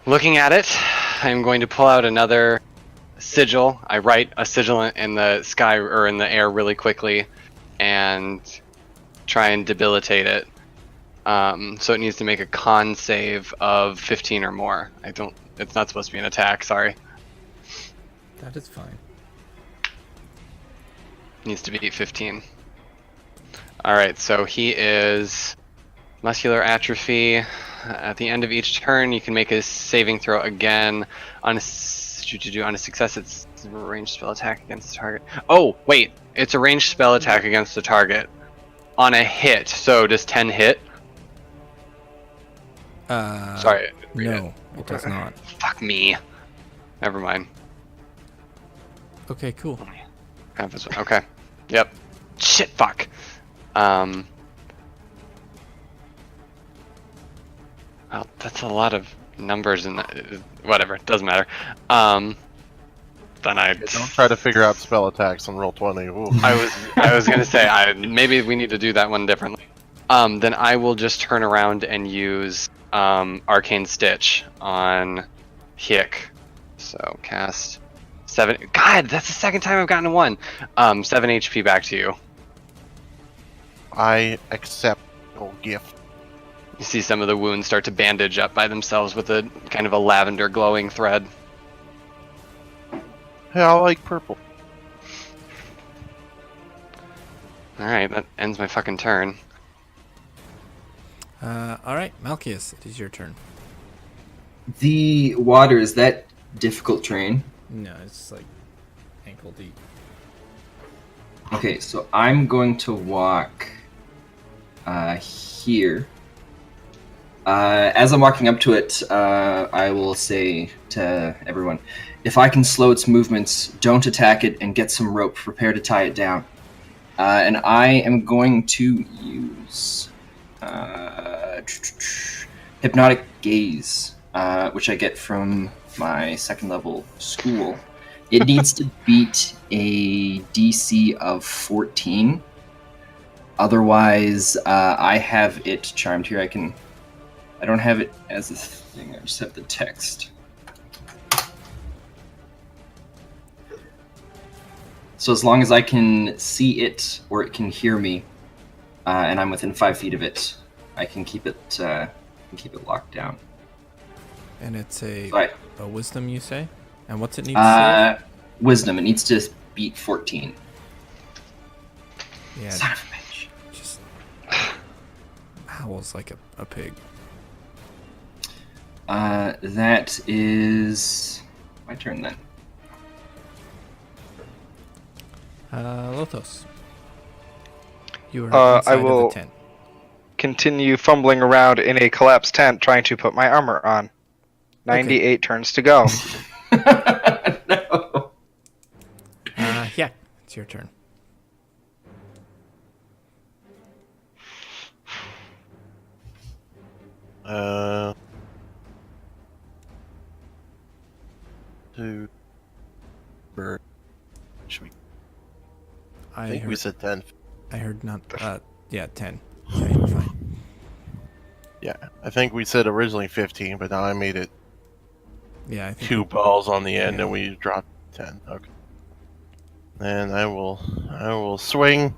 Looking at it, I'm going to pull out another sigil. I write a sigil in the sky or in the air really quickly, and try and debilitate it. So it needs to make a con save of 15 or more. It's not supposed to be an attack, sorry. That is fine. Needs to be 15. Alright, so he is muscular atrophy. At the end of each turn, you can make a saving throw again. On a success, it's a ranged spell attack against the target. Oh, wait, it's a ranged spell attack against the target. On a hit, so does 10 hit? Sorry. No, it does not. Fuck me. Never mind. Okay, cool. Okay. Yep. Shit, fuck. Well, that's a lot of numbers and whatever, doesn't matter. Then Don't try to figure out spell attacks on roll 20. Ooh. I was gonna say maybe we need to do that one differently. Then I will just turn around and use Arcane Stitch on Hick. So cast 7. God, that's the second time I've gotten a 1. 7 HP back to you. I accept your gift. You see some of the wounds start to bandage up by themselves with a kind of a lavender glowing thread. Hey, I like purple. Alright, that ends my fucking turn. All right, Malchius, it is your turn. The water, is that difficult terrain? No, it's like ankle deep. Okay, so I'm going to walk here. As I'm walking up to it, I will say to everyone, if I can slow its movements, don't attack it and get some rope. Prepare to tie it down. And I am going to use Hypnotic Gaze, which I get from my 2nd level school. It needs to beat a DC of 14. Otherwise, I have it charmed here. I don't have it as a thing, I just have the text. So as long as I can see it or it can hear me, and I'm within 5 feet of it, I can keep it locked down. And it's a wisdom, you say? And what's it need to save? Wisdom. It needs to beat 14. Yeah, Son of a bitch. just howls like a pig. That is my turn then. Lothos. You are inside I will of the tent. continue fumbling around in a collapsed tent trying to put my armor on. 98 turns to go. No. Yeah, it's your turn. Two. Bird. Should we? I think we heard, said 10. I heard not. Yeah, 10. Yeah, you're fine. Yeah, I think we said originally 15, but now I made it Yeah, I think 2 balls on the end, Yeah. and we dropped 10. Okay. And I will swing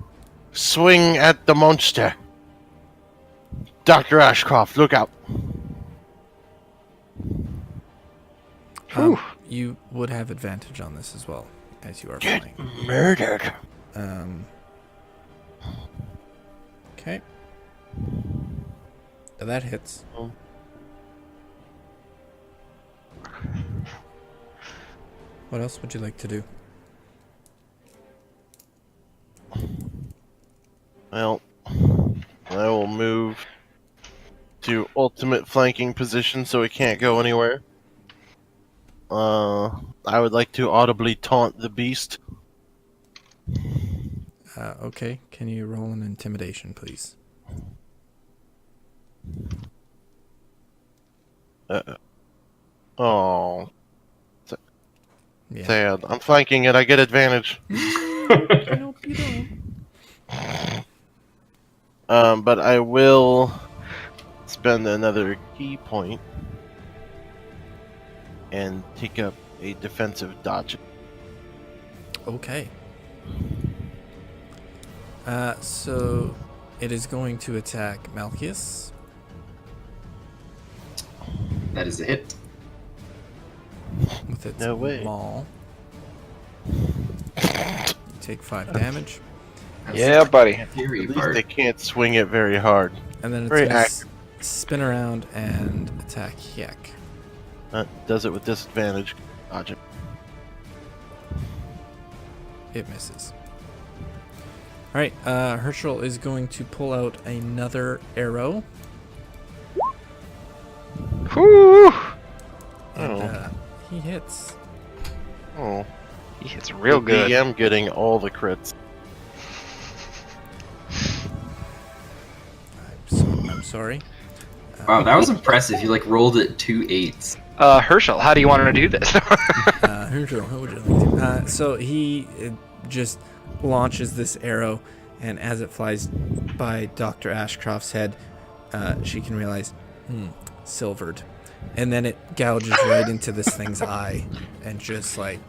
at the monster. Dr. Ashcroft, look out. You would have advantage on this as well, as you are Get flying. murdered. Okay. That hits. Oh. What else would you like to do? Well, I will move to ultimate flanking position so it can't go anywhere. I would like to audibly taunt the beast. Okay. Can you roll an intimidation, please? Oh, Yeah. sad. I'm flanking it. I get advantage. Nope, you don't. But I will spend another key point and take up a defensive dodge. Okay. So it is going to attack Malchus. That is a hit. With its No way. maul. You take 5 damage. That's Yeah, buddy. the Fury At least part. they can't swing it very hard. And then it's Very going to spin around and attack Hyek. Does it with disadvantage. Dodge it. It misses. Alright, Herschel is going to pull out another arrow. Whew. And he hits. Oh, He hits real the good. DM getting all the crits. I'm sorry. Wow, that was impressive. You like rolled it 2 8s. Herschel, how do you want to do this? Herschel, how would you like to? So he just launches this arrow, and as it flies by Dr. Ashcroft's head, she can realize, silvered. And then it gouges right into this thing's eye, and just like,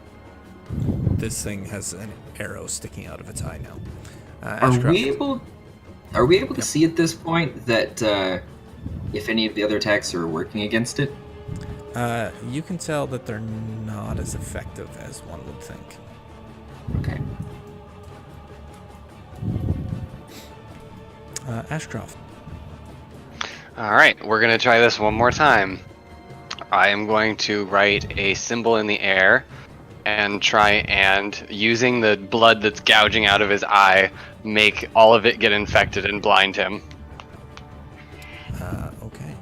this thing has an arrow sticking out of its eye now. Are we able to see at this point that if any of the other attacks are working against it? You can tell that they're not as effective as one would think. Okay. Ashcroft. All right, we're going to try this one more time. I am going to write a symbol in the air and try and, using the blood that's gouging out of his eye, make all of it get infected and blind him. Okay.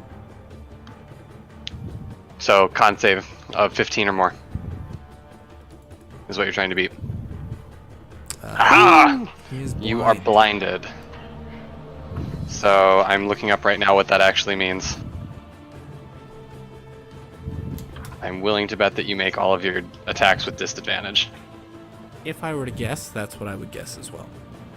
So, con save of 15 or more is what you're trying to beat. Aha! He is You are blind. blinded. So, I'm looking up right now what that actually means. I'm willing to bet that you make all of your attacks with disadvantage. If I were to guess, that's what I would guess as well.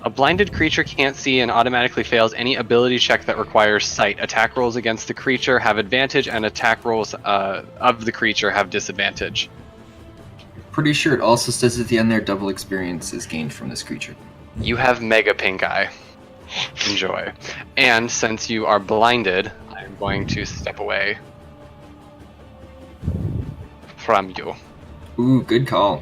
A blinded creature can't see and automatically fails any ability check that requires sight. Attack rolls against the creature have advantage, and attack rolls of the creature have disadvantage. Pretty sure it also says at the end there double experience is gained from this creature. You have Mega Pink Eye. Enjoy. And since you are blinded, I'm going to step away from you, Ooh, good call.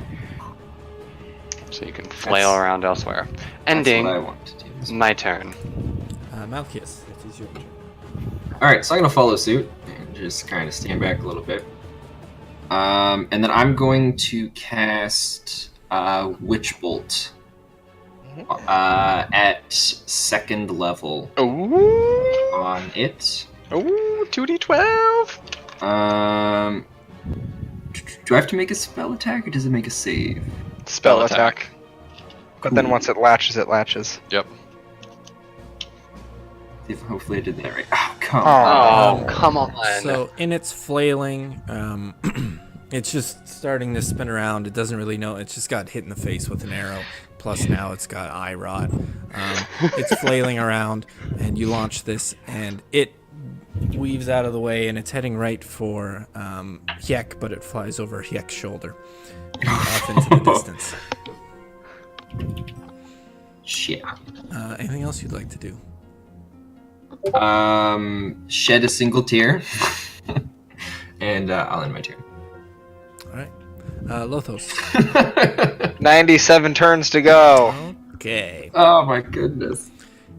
so you can flail around elsewhere. Ending That's what I want to do. my turn. Malchus, it is your turn. Alright, so I'm gonna follow suit and just kind of stand back a little bit. And then I'm going to cast Witch Bolt at 2nd level Ooh, on it. ooh, 2d12. Do I have to make a spell attack or does it make a save? Spell attack. But then once it latches, it latches. Yep. Hopefully I did that right. Oh, come Aw. on. Oh, come on. So in its flailing, it's just starting to spin around. It doesn't really know. It's just got hit in the face with an arrow. Plus now it's got eye rot. It's flailing around, and you launch this, and it weaves out of the way, and it's heading right for Hyek, but it flies over Hyek's shoulder off into the distance. Shit. Anything else you'd like to do? Shed a single tear, and I'll end my turn. All right. Lothos. 97 turns to go. Okay. Oh my goodness.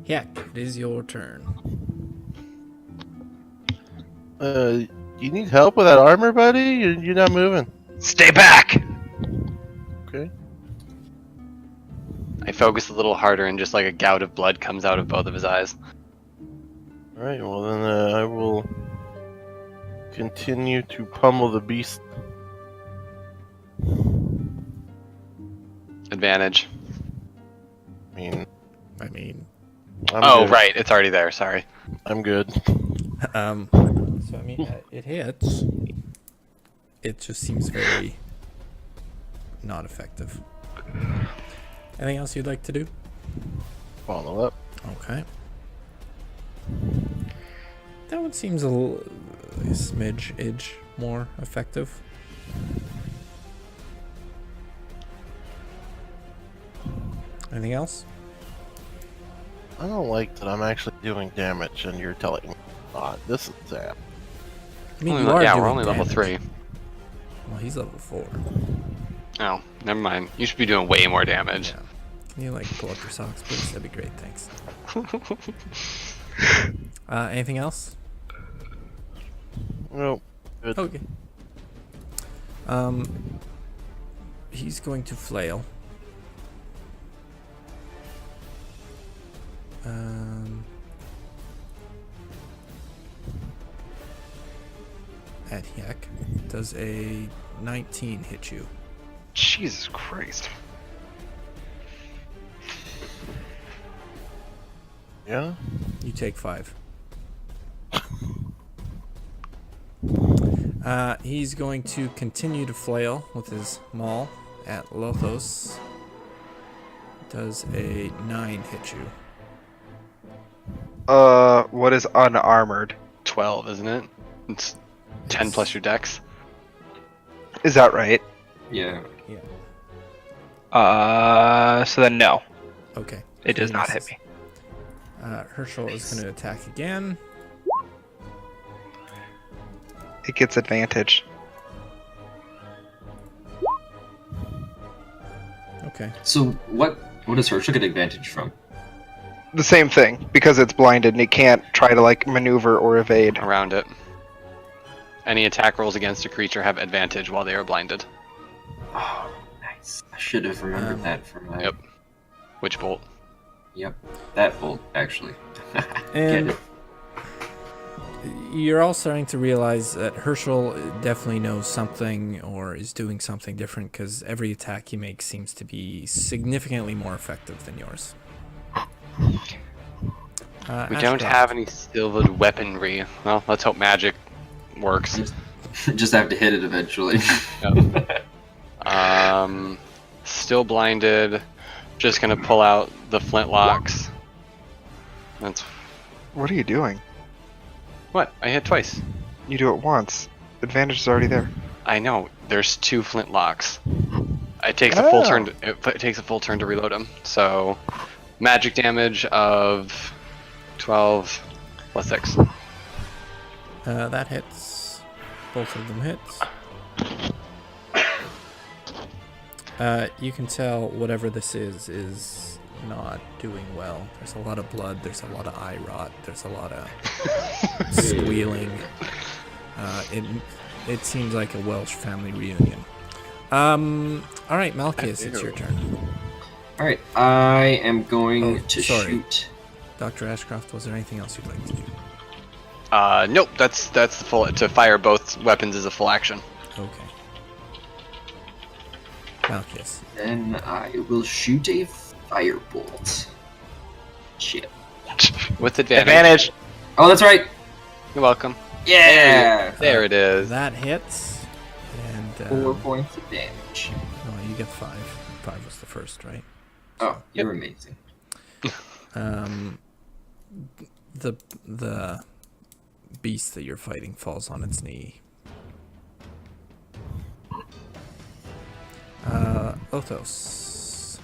Hyek, it is your turn. You need help with that armor, buddy? You're not moving. Stay back! Okay. I focus a little harder, and just like a gout of blood comes out of both of his eyes. Alright, well then I will continue to pummel the beast. Advantage. I mean, I'm Oh, good. right. It's already there. Sorry. I'm good. So I mean, it hits. It just seems very not effective. Anything else you'd like to do? Follow up. Okay. That one seems a smidge more effective. Anything else? I don't like that I'm actually doing damage and you're telling me not. This is sad. I mean, Only you are yeah, doing we're only level damage. 3. Well, he's level 4. Oh, never mind. You should be doing way more damage. Yeah. Can you, like, pull up your socks, please? That'd be great, thanks. Anything else? No. Good. Okay. He's going to flail. At Hyek. Does a 19 hit you? Jesus Christ. Yeah? You take 5. He's going to continue to flail with his maul at Lothos. Does a 9 hit you? What is unarmored? 12, isn't it? It's 10 plus your dex. Is that right? Yeah. So then no. Okay. It does He not hit misses. me. Herschel is going to attack again. It gets advantage. Okay. So what does Herschel get advantage from? The same thing, because it's blinded and it can't try to like maneuver or evade. Around it. Any attack rolls against a creature have advantage while they are blinded. Oh, nice. I should have remembered that for my... Yep. Which bolt? Yep. That bolt, actually. And Get it. you're all starting to realize that Herschel definitely knows something or is doing something different because every attack he makes seems to be significantly more effective than yours. We don't have any silvered weaponry. Well, let's hope magic works. Just have to hit it eventually. Yep. Still blinded. Just gonna pull out the flintlocks. That's What are you doing? what I hit twice. You do it once. Advantage is already there. I know. There's 2 flintlocks. It takes a full turn. It takes a full turn to reload them. So, magic damage of 12 plus 6. That hits. Both of them hits. You can tell whatever this is not doing well. There's a lot of blood. There's a lot of eye rot. There's a lot of squealing. It seems like a Welsh family reunion. All right, Malchus, it's your turn. Alright, I am going Oh, to sorry. shoot. Dr. Ashcroft, was there anything else you'd like to do? Nope. That's the full. To fire both weapons is a full action. Okay. Malchus. Then I will shoot a firebolt. Shit. With advantage. Advantage! Oh, that's right! You're welcome. Yeah! There it is. That hits. And 4 points of damage. oh, you get 5. 5 was the first, right? Oh, you're amazing. The beast that you're fighting falls on its knee. Othos.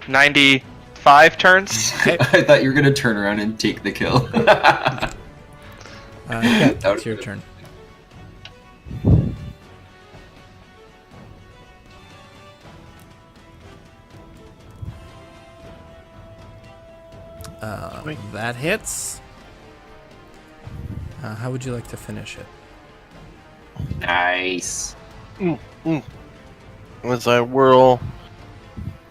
95 turns. Okay. I thought you were gonna turn around and take the kill. Yeah, it's your turn. That hits. How would you like to finish it? Nice. As I whirl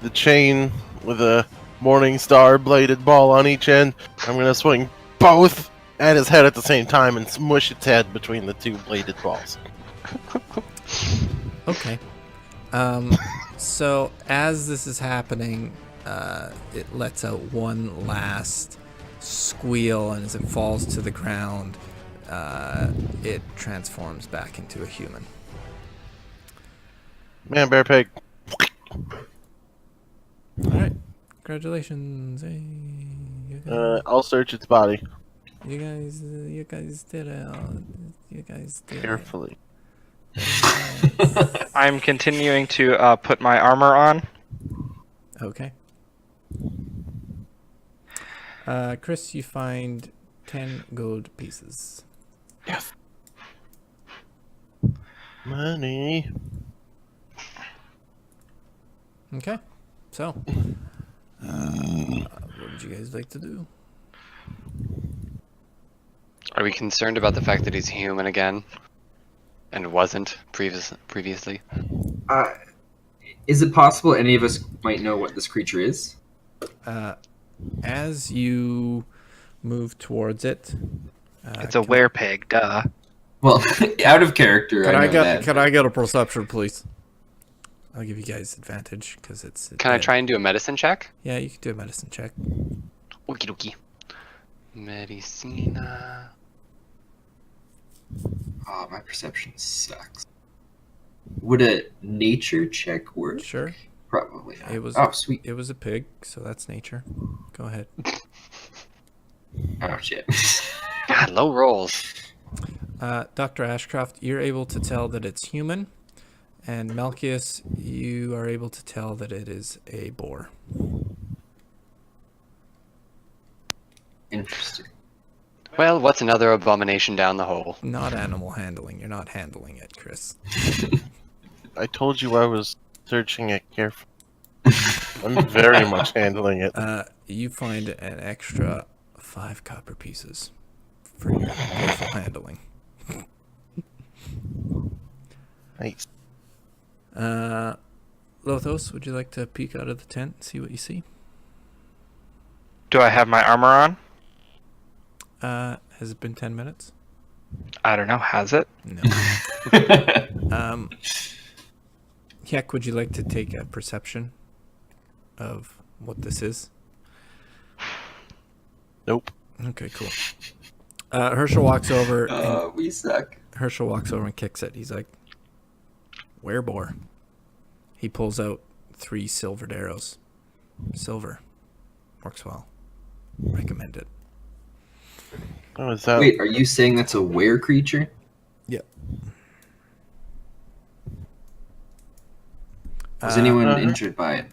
the chain with a Morning Star bladed ball on each end, I'm going to swing both at his head at the same time and smush its head between the two bladed balls. Okay. So as this is happening, it lets out one last squeal, and as it falls to the ground, it transforms back into a human. Man, bear, pig. All right. Congratulations. Hey, I'll search its body you guys did it. You guys did carefully. it. I'm continuing to put my armor on. Okay. Chris, you find 10 gold pieces. Yes. Money. Okay. So, what would you guys like to do? Are we concerned about the fact that he's human again? And wasn't previously? Is it possible any of us might know what this creature is? As you move towards it, It's a werepig, duh. Well, out of character. Can I get a perception, please? I'll give you guys advantage because it's. Can I try and do a medicine check? Yeah, you can do a medicine check. Okie dokie. Medicina. Oh, my perception sucks. Would a nature check work? Sure. Probably not. It was. Oh, sweet. It was a pig, so that's nature. Go ahead. Oh, shit. God, low rolls. Dr. Ashcroft, you're able to tell that it's human, and Malchus, you are able to tell that it is a boar. Interesting. Well, what's another abomination down the hole? Not animal handling. You're not handling it, Chris. I told you I was searching it carefully. I'm very much handling it. You find an extra 5 copper pieces for your careful handling. Nice. Lothos, would you like to peek out of the tent and see what you see? Do I have my armor on? Has it been 10 minutes? I don't know. Has it? No. Hek, would you like to take a perception of what this is? Nope. Okay, cool. Herschel walks over. And We suck. Herschel walks over and kicks it. He's like, "Wereboar." He pulls out 3 silvered arrows. Silver works well. Recommend it. Oh, is that? Wait, are you saying that's a were creature? Yep. Was anyone injured by it?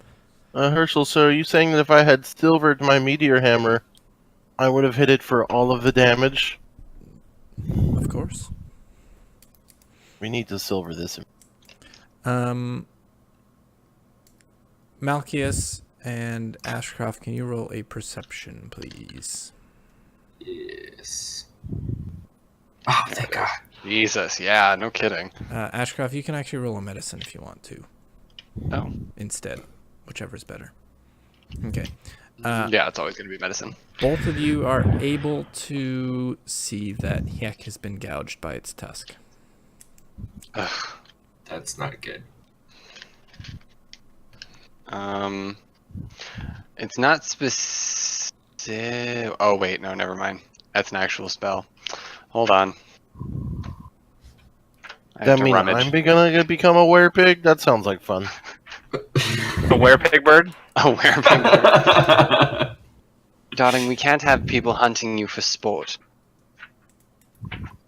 Herschel, so are you saying that if I had silvered my meteor hammer, I would have hit it for all of the damage? Of course. We need to silver this. Malchus and Ashcroft, can you roll a perception, please? Yes. Oh, thank God. Jesus, yeah, no kidding. Ashcroft, you can actually roll a medicine if you want to. Oh. Instead, whichever's better. Okay. Yeah, it's always going to be medicine. Both of you are able to see that Hek has been gouged by its tusk. Ugh. That's not good. It's not specific. Oh wait, no, never mind. That's an actual spell. Hold on. I have That to mean rummage. I'm gonna become a werepig? That sounds like fun. A werepig bird? Oh, where am I? Darling, we can't have people hunting you for sport.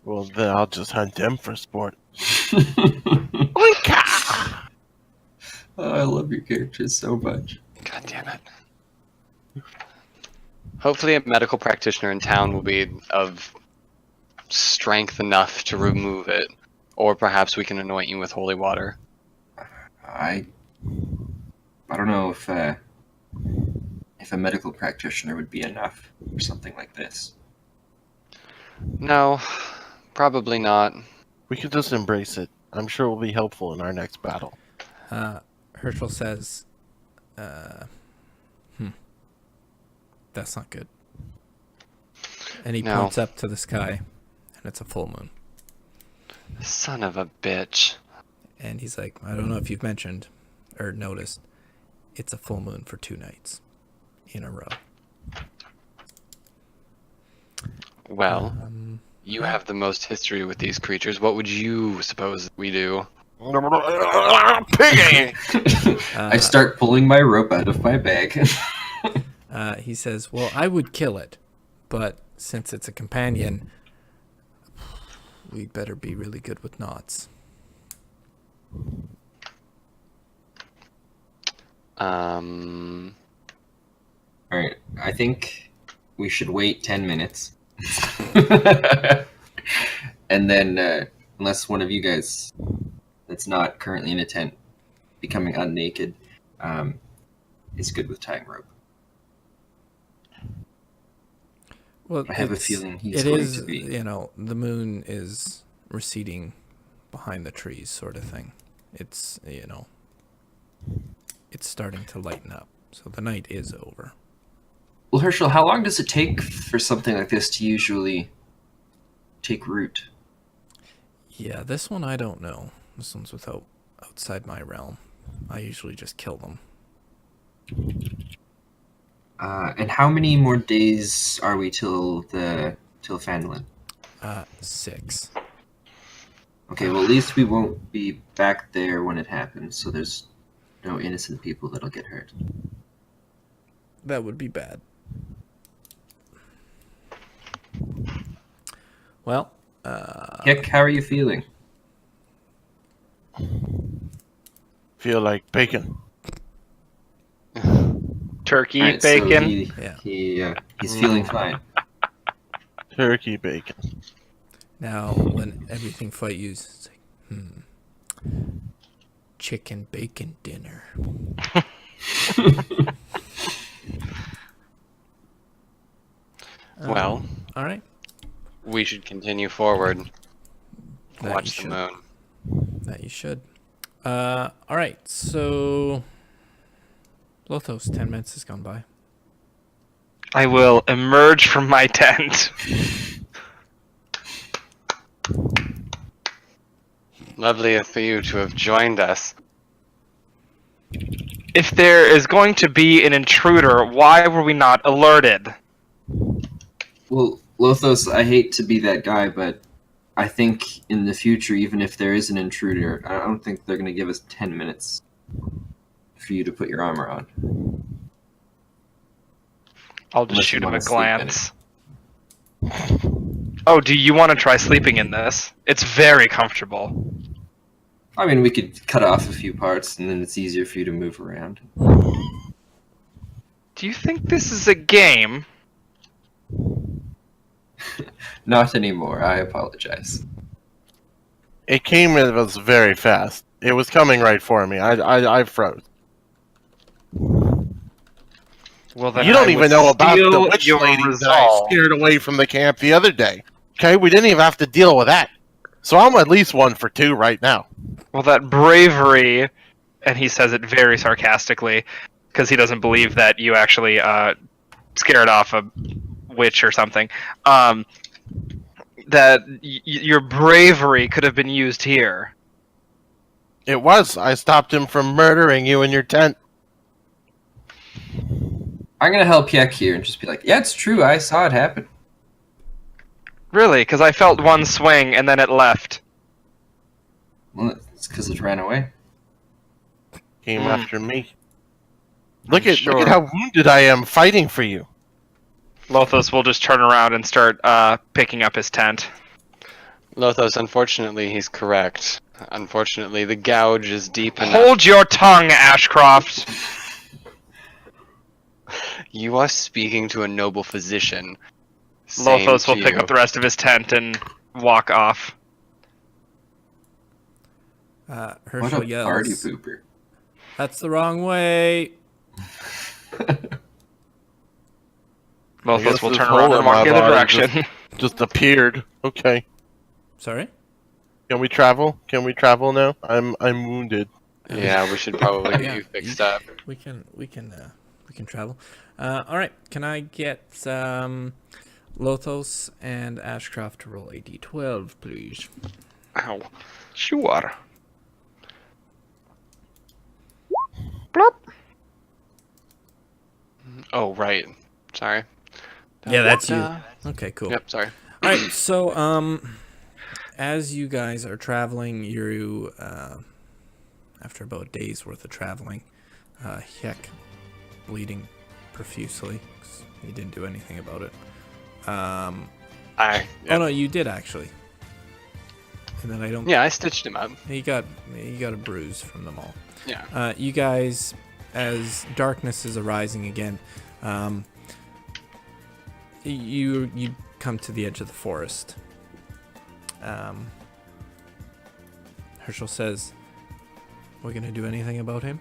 Well, then I'll just hunt them for sport. Oh, I love your characters so much. God damn it. Hopefully a medical practitioner in town will be of strength enough to remove it. Or perhaps we can anoint you with holy water. I don't know if a medical practitioner would be enough for something like this. No, probably not. We could just embrace it. I'm sure it will be helpful in our next battle. Herschel says, that's not good. And he No. points up to the sky, and it's a full moon. Son of a bitch. And he's like, I don't know if you've mentioned or noticed, it's a full moon for 2 nights in a row. Well, you have the most history with these creatures. What would you suppose we do? Piggy! I start pulling my rope out of my bag. He says, well, I would kill it, but since it's a companion, we'd better be really good with knots. Alright, I think we should wait 10 minutes. And then, unless one of you guys that's not currently in a tent becoming unnaked is good with tying rope. Well, I have a feeling he's it going is, to be. you know, the moon is receding behind the trees sort of thing. It's, you know, it's starting to lighten up. So the night is over. Well, Herschel, how long does it take for something like this to usually take root? Yeah, this one I don't know. This one's outside my realm. I usually just kill them. And how many more days are we till Fanlin? 6. Okay, well, at least we won't be back there when it happens, so there's no innocent people that'll get hurt. That would be bad. Well, Heck, how are you feeling? Feel like bacon. Turkey, Alright, bacon. So he's feeling fine. Turkey bacon. now when everything fight you, it's like, chicken bacon dinner. Well, All right. we should continue forward. That Watch you the should. moon. That you should. All right. So, Lothos, 10 minutes has gone by. I will emerge from my tent. Lovely for you to have joined us. If there is going to be an intruder, why were we not alerted? Well, Lothos, I hate to be that guy, but I think in the future, even if there is an intruder, I don't think they're going to give us 10 minutes for you to put your armor on. I'll just Unless shoot you him wanna a sleep in glance. Oh, do you want to try sleeping in this? It's very comfortable. I mean, we could cut off a few parts, and then it's easier for you to move around. Do you think this is a game? Not anymore, I apologize. It came and it was very fast. It was coming right for me. I froze. Well, then You don't I even would know about the steal witch your lady that I resolve. scared away from the camp the other day. Okay, we didn't even have to deal with that. So I'm at least 1 for 2 right now. Well, that bravery, and he says it very sarcastically, because he doesn't believe that you actually scared off a witch or something. That your bravery could have been used here. It was. I stopped him from murdering you in your tent. I'm going to help Yek here and just be like, yeah, it's true, I saw it happen. Really, because I felt one swing and then it left. Well, it's because it ran away. Came Hmm. after me. Look I'm at sure. how wounded I am fighting for you. Lothos will just turn around and start picking up his tent. Lothos, unfortunately, he's correct. Unfortunately, the gouge is deep enough. Hold your tongue, Ashcroft! You are speaking to a noble physician. Lothos will pick up the rest of his tent and walk off. Herschel What a yells, party pooper. "That's the wrong way." Lothos will this turn hole around in and walk my the other body direction. Just appeared. Okay. Sorry? Can we travel? Can we travel now? I'm wounded. Yeah, we should probably get Yeah, you fixed up. We can travel. All right. Can I get Lothos and Ashcroft to roll a d12, please? Ow. Sure. Oh, right. Sorry. Yeah, that's you. Okay, cool. Yep, sorry. All right. So, as you guys are traveling, you after about a day's worth of traveling, Heck bleeding profusely. 'Cause he didn't do anything about it. Oh no, you did actually. And then I don't. Yeah, I stitched him up. He got a bruise from them all. Yeah. You guys, as darkness is arising again, you come to the edge of the forest. Herschel says, "We're gonna do anything about him?"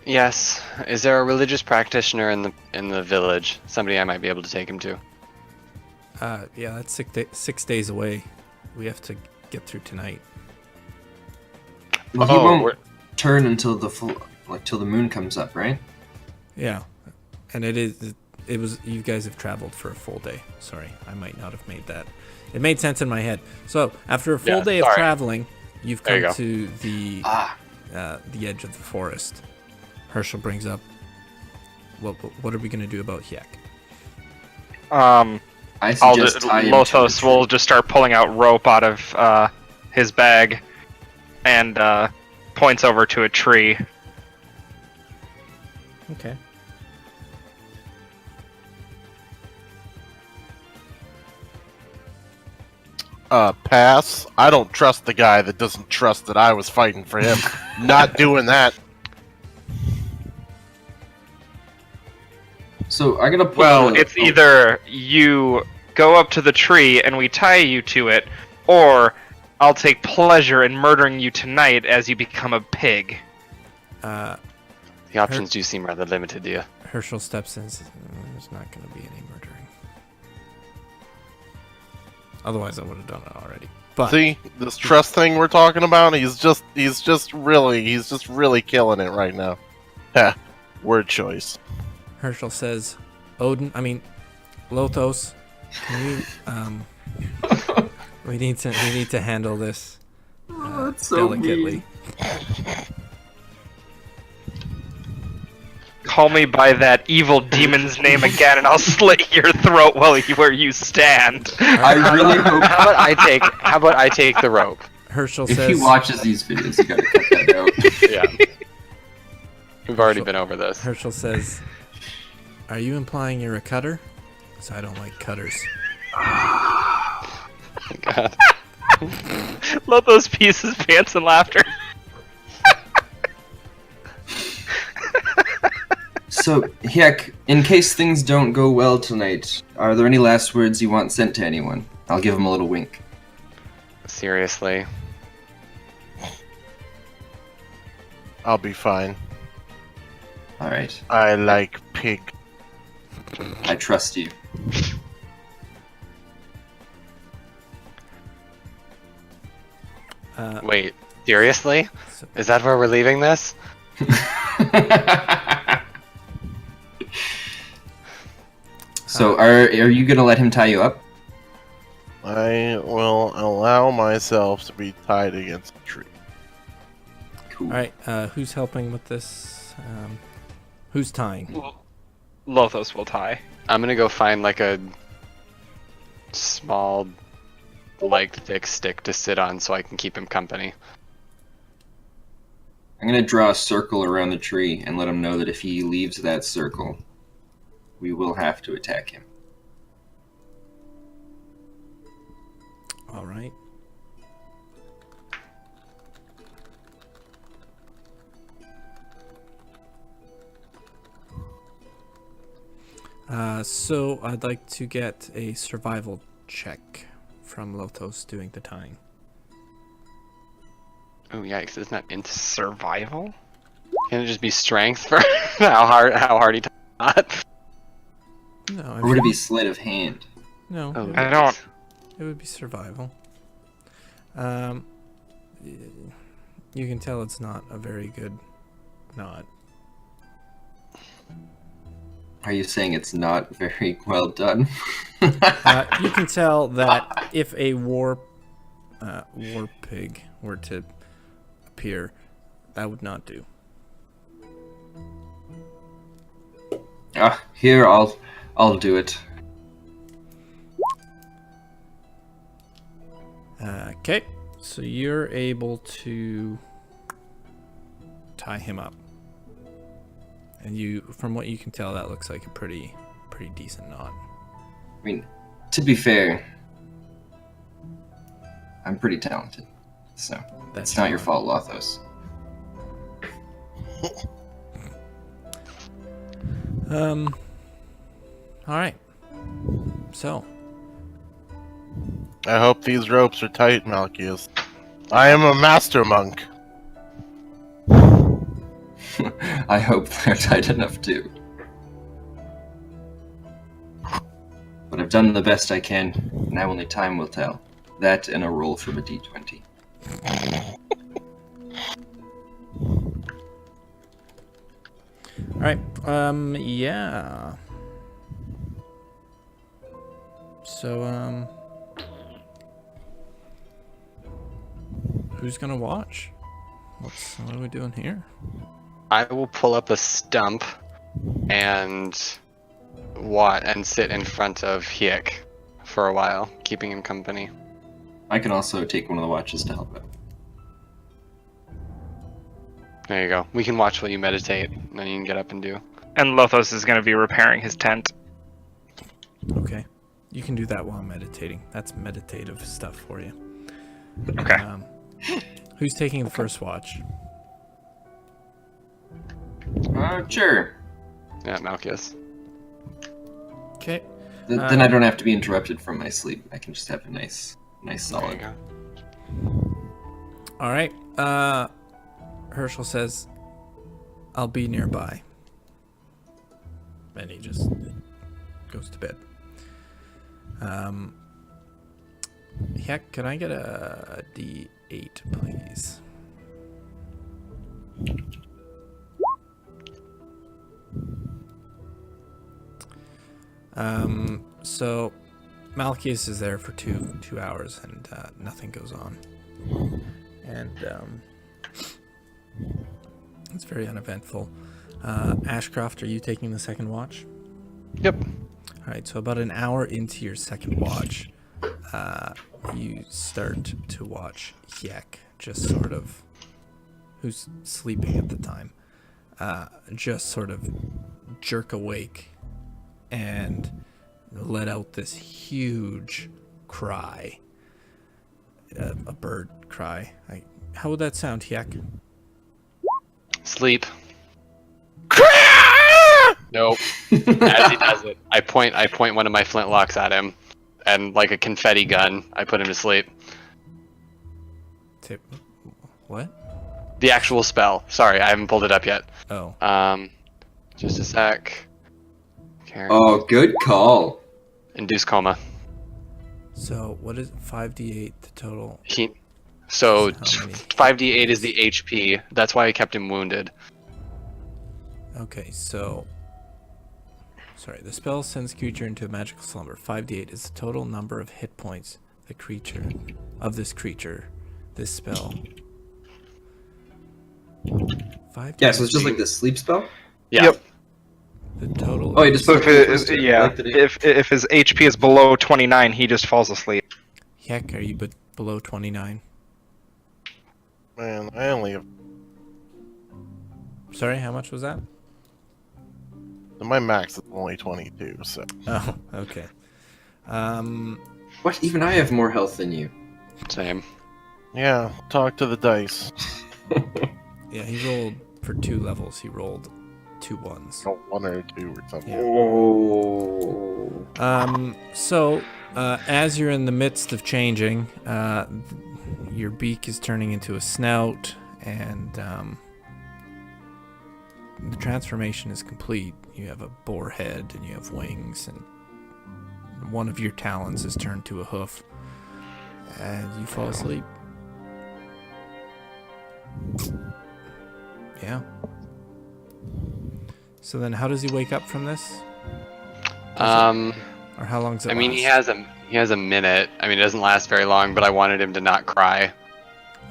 Yes. Is there a religious practitioner in the village? Somebody I might be able to take him to. Yeah, that's 6 days away. We have to get through tonight. Well, he won't turn until till the moon comes up, right? Yeah, and it was you guys have traveled for a full day. Sorry, I might not have made that. It made sense in my head. So after a full day of traveling, you've come to the edge of the forest. Herschel brings up, what are we gonna do about Hyek? I suggest Lothos will just start pulling out rope out of his bag and points over to a tree. Okay. Pass. I don't trust the guy that doesn't trust that I was fighting for him. Not doing that. So I'm gonna put. Well, it's either you go up to the tree and we tie you to it, or I'll take pleasure in murdering you tonight as you become a pig. The options do seem rather limited, do you? Herschel steps in and says, "There's not going to be any murdering. Otherwise, I would have done it already." But see this trust thing we're talking about. He's just really killing it right now. Heh. Word choice. Herschel says, Lothos, can you, we need to handle this that's so delicately. Call me by that evil demon's name again, and I'll slit your throat where you stand. I really hope. How about I take the rope? Herschel If says, he watches these videos, you gotta cut that out. Yeah. We've already been over this. Herschel says, "Are you implying you're a cutter? Because I don't like cutters." God. Lothos pees his pants in laughter. So, Hyek, in case things don't go well tonight, are there any last words you want sent to anyone? I'll give him a little wink. Seriously. I'll be fine. Alright. I like pig. I trust you. Wait, seriously? So- Is that where we're leaving this? So, are you gonna let him tie you up? I will allow myself to be tied against a tree. Cool. All right, who's helping with this? Who's tying? Lothos will tie. I'm gonna go find like a small, like thick stick to sit on so I can keep him company. I'm gonna draw a circle around the tree and let him know that if he leaves that circle, we will have to attack him. All right. So I'd like to get a survival check from Lothos doing the tying. Oh yikes! It's not into. Survival? Can it just be strength for how hard he taught? No, Or would it be sleight of hand? No, Oh, I don't. it would be survival. You can tell it's not a very good knot. Are you saying it's not very well done? You can tell that if a war pig were to appear, that would not do. Here, I'll do it. Okay, so you're able to tie him up, and from what you can tell, that looks like a pretty decent knot. I mean, to be fair, I'm pretty talented, so That's it's not your fine. fault, Lothos. All right. So, I hope these ropes are tight, Malchius. I am a master monk. I hope they're tight enough too. But I've done the best I can. Now only time will tell. That and a roll from a d20. all right. Yeah. So, who's gonna watch? What are we doing here? I will pull up a stump and sit in front of Hiek for a while, keeping him company. I can also take one of the watches to help out. There you go. We can watch while you meditate, and then you can get up and do. And Lothos is going to be repairing his tent. Okay, you can do that while meditating. That's meditative stuff for you. Okay. Who's taking the first watch? Sure. Yeah, Malchus. Okay. Then I don't have to be interrupted from my sleep. I can just have a nice There you solid. go. All right. Herschel says, "I'll be nearby," and he just goes to bed. Heck, can I get a D8, please? So Malchius is there for two hours, and nothing goes on, and it's very uneventful. Ashcroft, are you taking the second watch? Yep. All right, so about an hour into your second watch, you start to watch Hiek, just sort of, who's sleeping at the time, just sort of jerk awake and let out this huge cry, a bird cry. How would that sound, Hiek? Sleep. Nope. As he does it, I point one of my flintlocks at him, and like a confetti gun, I put him to sleep. What? The actual spell. Sorry, I haven't pulled it up yet. Oh. Just a sec. Here. Oh, good call. Induce coma. So what is 5d8 the total? So How many? 5d8 is the HP. That's why I kept him wounded. Okay, so sorry. The spell sends creature into a magical slumber. 5d8 is the total number of hit points this creature. This spell. 5d8. Yeah, so it's just like the sleep spell? Yeah. Yep. The total. Oh, you just So put the first two, yeah, like the day. if his HP is below 29, he just falls asleep. Heck, are you below 29? Man, I only have... Sorry, how much was that? My max is only 22, so. Oh, okay. What? Even I have more health than you. Same. Yeah, talk to the dice. Yeah, he rolled for 2 levels. He rolled 2 ones. Oh, 1 or 2 or something. Yeah. Oh. So, as you're in the midst of changing, your beak is turning into a snout, and the transformation is complete. You have a boar head, and you have wings, and one of your talons is turned to a hoof, and you fall asleep. Yeah. So then, how does he wake up from this? Or how long does it I mean, last? he has a minute. I mean, it doesn't last very long, but I wanted him to not cry.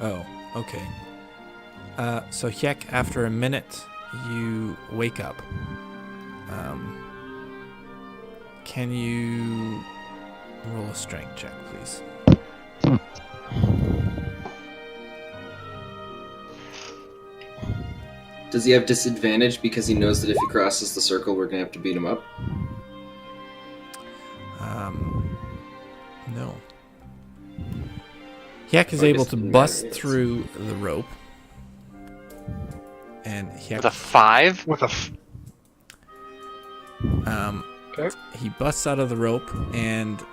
Oh, okay. So Hyek, after a minute, you wake up. Can you roll a strength check, please? Does he have disadvantage because he knows that if he crosses the circle, we're gonna have to beat him up? No. Hyek is I able guess to it bust matters. through the rope. And With a Hyek, 5? Okay. he busts out of the rope, and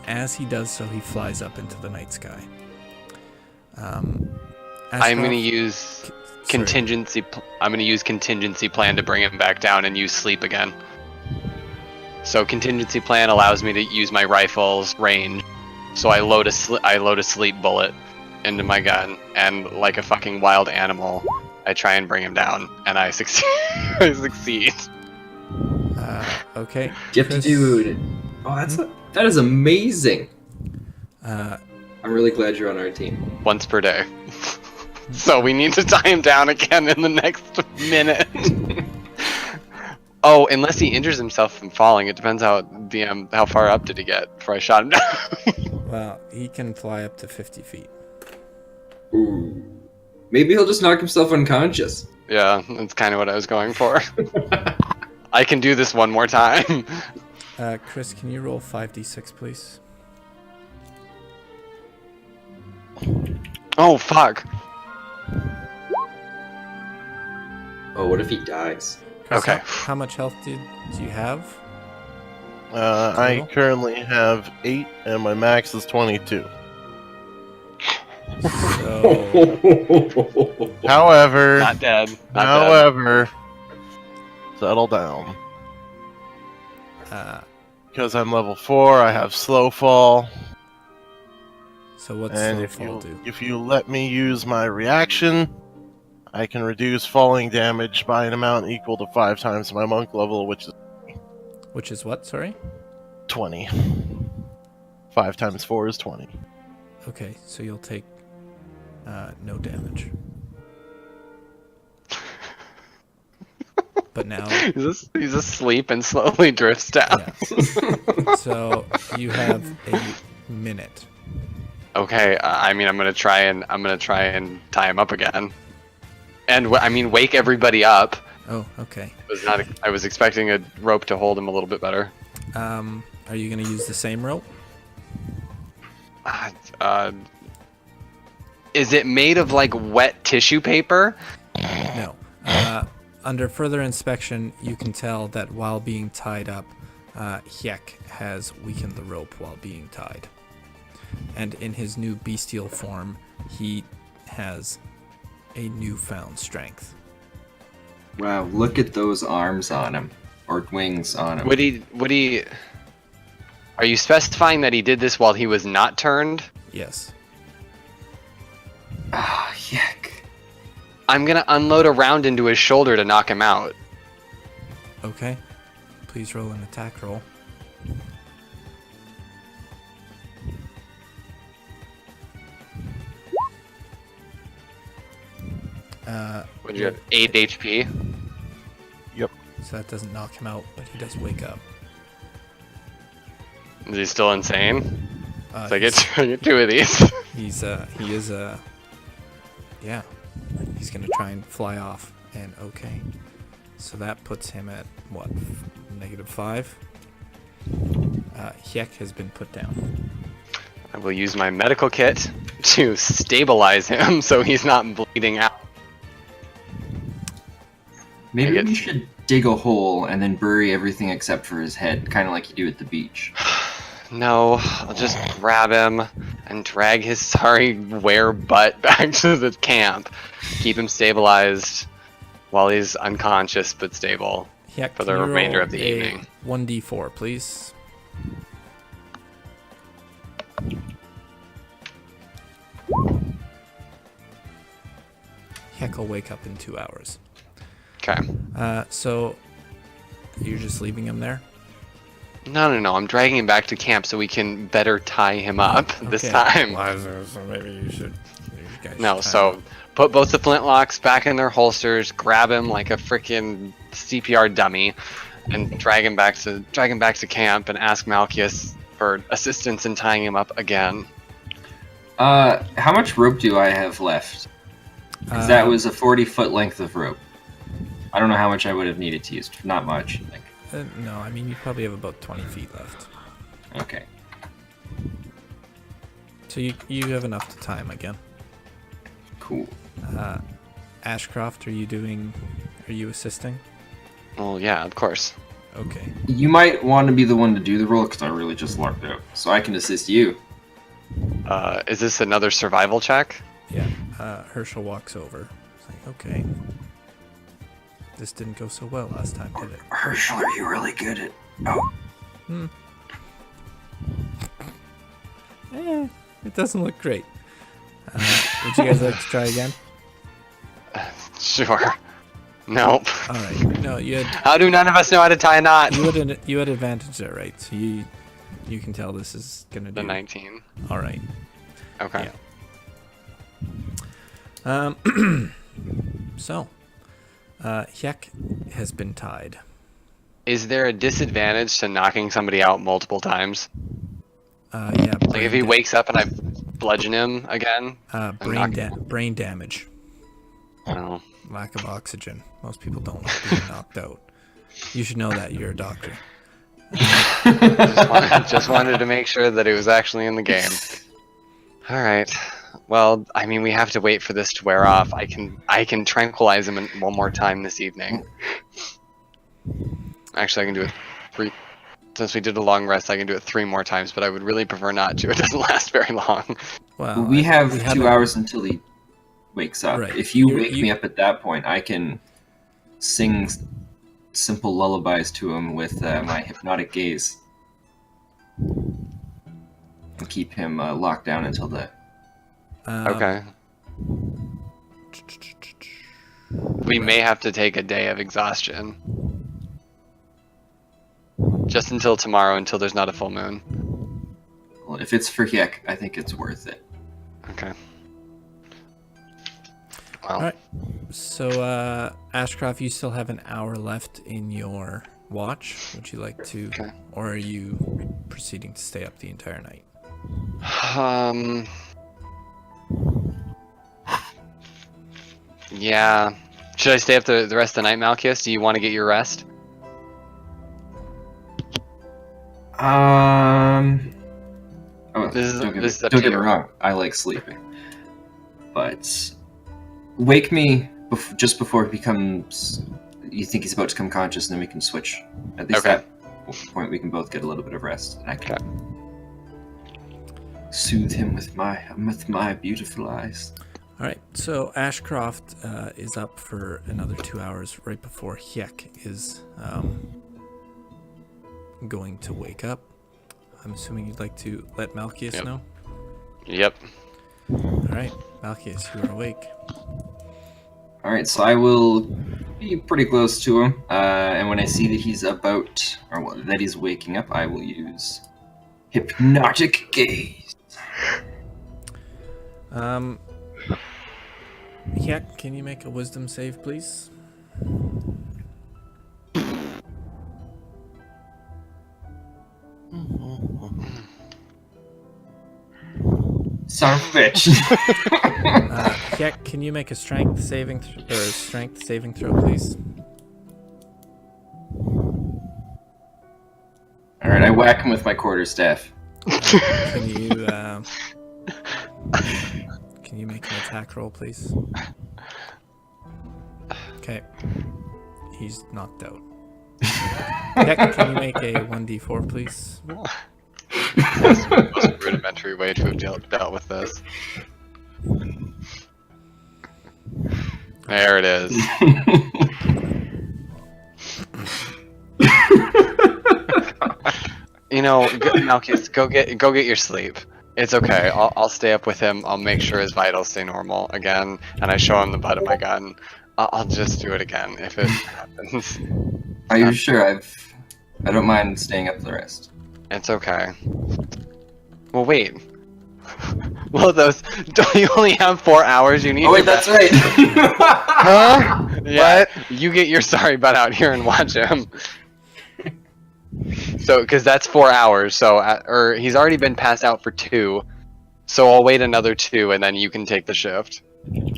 as he does so, he flies up into the night sky. I'm Ashkoff- going to use sorry. contingency. I'm going to use contingency plan to bring him back down and use sleep again. So contingency plan allows me to use my rifle's range. So I load a sleep bullet into my gun, and like a fucking wild animal, I try and bring him down, and I succeed. I succeed. Okay. Gifted Chris, dude. Oh, that is amazing. Uh, I'm really glad you're on our team. Once per day. So we need to tie him down again in the next minute. Oh, unless he injures himself from falling. It depends how far up did he get before I shot him down. well, he can fly up to 50 feet. Ooh. Maybe he'll just knock himself unconscious. Yeah, that's kind of what I was going for. I can do this one more time. Chris, can you roll 5d6, please? Oh, fuck. Oh, what if he dies? Chris, Okay. How much health do you have? I Total? currently have 8, and my max is 22. So, However, Not dead. Not dead. however, settle down. Because I'm level 4, I have slow fall, so what's and slow if fall you do? if you let me use my reaction, I can reduce falling damage by an amount equal to 5 times my monk level, which is Which is what, sorry? 20. 5 times 4 is 20. Okay, so you'll take no damage. But now, He's asleep and slowly drifts down. yeah. So you have a minute. Okay, I mean, I'm gonna try and tie him up again, and wake everybody up. Oh, okay. I was expecting a rope to hold him a little bit better. Are you going to use the same rope? Is it made of like wet tissue paper? No. Under further inspection, you can tell that while being tied up, Hyek has weakened the rope while being tied. And in his new bestial form, he has a newfound strength. Wow, look at those arms on him. Or wings on him. Would he? Are you specifying that he did this while he was not turned? Yes. Ah, yuck. I'm gonna unload a round into his shoulder to knock him out. Okay. Please roll an attack roll. Would you have 8 HP? So that doesn't knock him out, but he does wake up. Is he still insane? So I He's- get 2 of these. he is yeah. He's gonna try and fly off, and okay. So that puts him at, what, -5? Hyek has been put down. I will use my medical kit to stabilize him so he's not bleeding out. Maybe I we guess- should dig a hole and then bury everything except for his head, kind of like you do at the beach. No, I'll just grab him and drag his sorry were butt back to the camp. Keep him stabilized while he's unconscious but stable. Hyek, For the can you remainder roll of the a evening. 1d4, please. Hyek will wake up in 2 hours. Okay. So you're just leaving him there? No. I'm dragging him back to camp so we can better tie him up this Okay. time. Well, so maybe you should. You guys No, should so put both the flintlocks back in their holsters, grab him like a freaking CPR dummy, and drag him back to camp and ask Malchus for assistance in tying him up again. How much rope do I have left? Because that was a 40-foot length of rope. I don't know how much I would have needed to use. Not much. No, I mean, you probably have about 20 feet left. Okay. So you have enough to tie him again. Cool. Ashcroft, are you assisting? Well, yeah, of course. Okay. You might want to be the one to do the roll because I really just lucked out. So I can assist you. Is this another survival check? Yeah. Herschel walks over. It's like, okay. This didn't go so well last time, did it? Herschel, are you really good at... Oh. It doesn't look great. Would you guys like to try again? Sure. Nope. All right. No, you had How do none of us know how to tie a knot? you had advantage there, right? So you can tell this is gonna do. The 19. All right. Okay. Yeah. So, Hyek has been tied. Is there a disadvantage to knocking somebody out multiple times? Yeah. Like if he wakes up and I bludgeon him again? Brain damage. Oh. Lack of oxygen. Most people don't like being knocked out. You should know that. You're a doctor. Just wanted to make sure that it was actually in the game. Alright. Well, I mean, we have to wait for this to wear off. I can tranquilize him one more time this evening. Actually, I can do it 3... Since we did a long rest, I can do it 3 more times, but I would really prefer not to. It doesn't last very long. Well, we have 2 hours until he wakes up. Right. If you wake me up at that point, I can sing simple lullabies to him with my hypnotic gaze. And keep him locked down until the... Okay. We may have to take a day of exhaustion. Just until tomorrow, until there's not a full moon. Well, if it's for Hyek, I think it's worth it. Okay. Well, Alright. So, Ashcroft, you still have an hour left in your watch. Would you like to... Okay. Or are you proceeding to stay up the entire night? Yeah. Should I stay up the rest of the night, Malchus? Do you want to get your rest? Oh, This is- don't this is up don't to get me you. wrong. I like sleeping, but wake me just before it becomes. You think he's about to come conscious, and then we can switch. At least Okay. at that point, we can both get a little bit of rest. And I can soothe him with my beautiful eyes. Alright, so Ashcroft is up for another 2 hours right before Hyek is going to wake up. I'm assuming you'd like to let Malchus Yep. know? Yep. Alright, Malchus, you are awake. All right, so I will be pretty close to him, and when I see that he's that he's waking up, I will use hypnotic gaze. Hyek, can you make a wisdom save, please? Son of a bitch. Hyek, can you make a strength saving throw, please? whack him with my quarterstaff. Can you make an attack roll, please? Okay. He's knocked out. Heck, can you make a 1d4, please? That's the most rudimentary way to have dealt with this. There it is. You know, Malchus, go get your sleep. It's okay. I'll stay up with him. I'll make sure his vitals stay normal again, and I show him the butt of my gun. I'll just do it again if it happens. Are you sure? I don't mind staying up for the rest. It's okay. Well, wait. Well, don't you only have 4 hours? You need. Oh wait, that's right. Huh? Yeah, you get your sorry butt out here and watch him. So, because that's 4 hours. So, or he's already been passed out for 2. So I'll wait another 2, and then you can take the shift.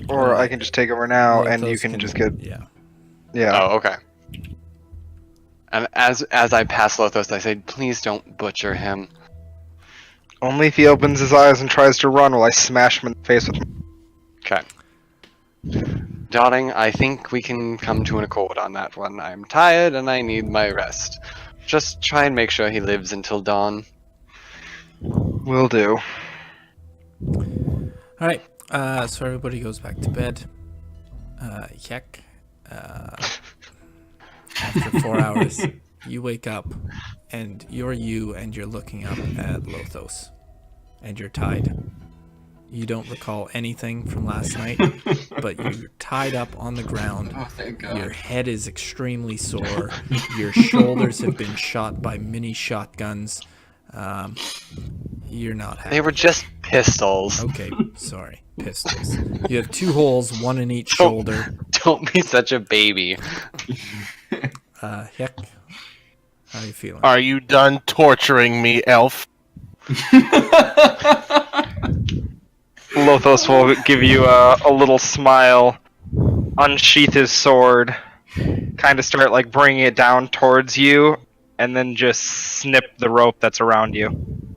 Or I can just take over now, Well, and you those can just get. Yeah. Yeah. Oh, okay. And as I pass Lothos, I say, please don't butcher him. Only if he opens his eyes and tries to run while I smash him in the face with my... Okay. Darling, I think we can come to an accord on that one. I'm tired and I need my rest. Just try and make sure he lives until dawn. Will do. Alright, so everybody goes back to bed. Yek. After 4 hours, you wake up, and you're looking up at Lothos, and you're tied. You don't recall anything from last night, but you're tied up on the ground. Oh, thank God. Your head is extremely sore. Your shoulders have been shot by mini shotguns. You're not happy. They were just pistols. Okay, sorry. Pistols. You have 2 holes, one in each shoulder. Don't be such a baby. Heck, how are you feeling? Are you done torturing me, elf? Lothos will give you a little smile, unsheath his sword, kind of start like bringing it down towards you, and then just snip the rope that's around you.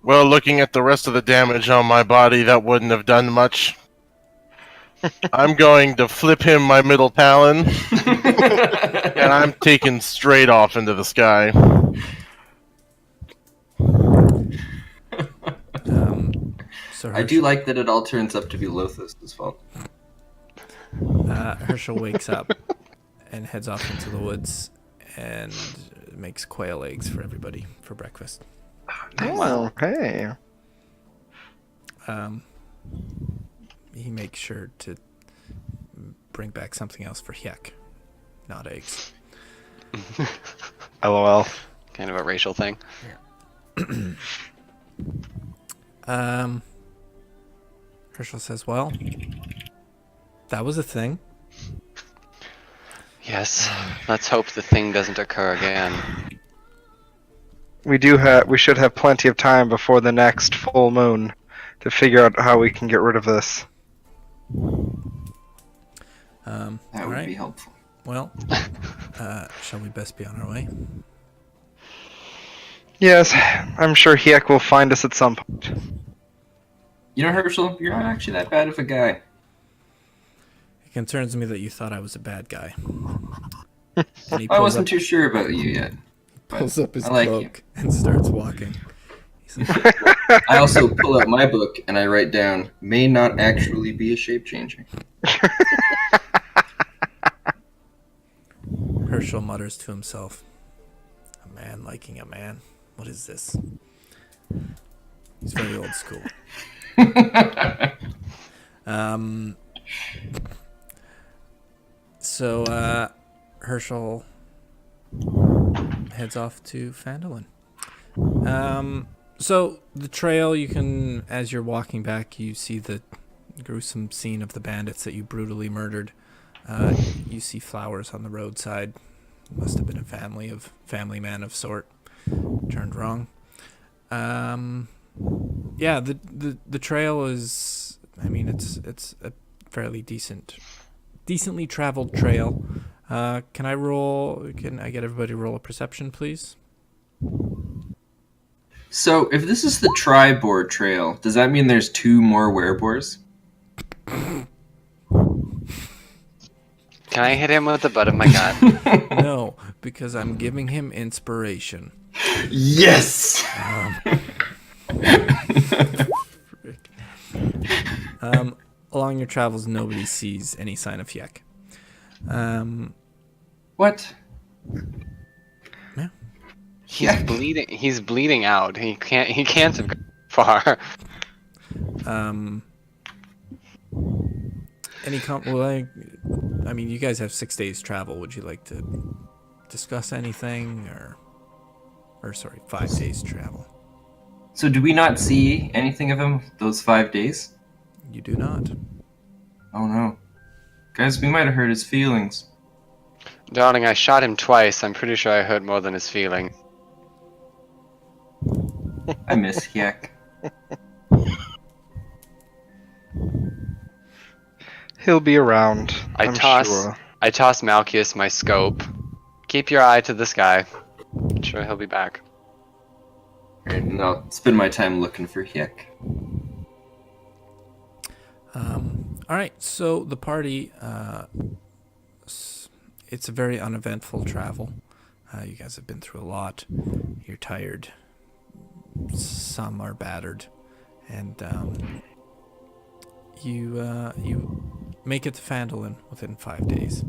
Well, looking at the rest of the damage on my body, that wouldn't have done much. I'm going to flip him my middle talon, and I'm taking straight off into the sky. So I do like that it all turns up to be Lothos' fault. Herschel wakes up and heads off into the woods and makes quail eggs for everybody for breakfast. Oh, hey. He makes sure to bring back something else for Hyek, not eggs. LOL. Kind of a racial thing. Herschel says, well, that was a thing. Yes. Let's hope the thing doesn't occur again. We should have plenty of time before the next full moon to figure out how we can get rid of this. That would be helpful. Well, shall we best be on our way? Yes, I'm sure Hyek will find us at some point. You know, Herschel, you're not actually that bad of a guy. It concerns me that you thought I was a bad guy. I wasn't too sure about you yet. Pulls up his I like cloak and starts walking. I also pull out my book and I write down, may not actually be a shape changer. Herschel mutters to himself, a man liking a man? What is this? He's very old school. So Herschel heads off to Phandalin. So the trail, you can, as you're walking back, you see the gruesome scene of the bandits that you brutally murdered. You see flowers on the roadside. Must have been a family man of sort turned wrong. Yeah, the trail is, I mean, it's a fairly decently traveled trail. Can I get everybody to roll a perception, please? So, if this is the tri-boar trail, does that mean there's 2 more wereboars? Can I hit him with the butt of my gun? No, because I'm giving him inspiration. Yes! Frick. Along your travels, nobody sees any sign of Yek. What? Yeah. He's bleeding. He's bleeding out. He can't have gone far. I mean, you guys have 6 days travel. Would you like to discuss anything, or sorry, 5 days travel? So, do we not see anything of him those 5 days? You do not. Oh no. Guys, we might have hurt his feelings. Darling, I shot him twice. I'm pretty sure I hurt more than his feeling. I miss Yek. He'll be around. I'm sure. I toss Malchus my scope. Keep your eye to the sky. I'm sure he'll be back. Alright, and I'll spend my time looking for Yek. Alright, so the party, it's a very uneventful travel. You guys have been through a lot. You're tired. Some are battered. And you make it to Phandalin within 5 days.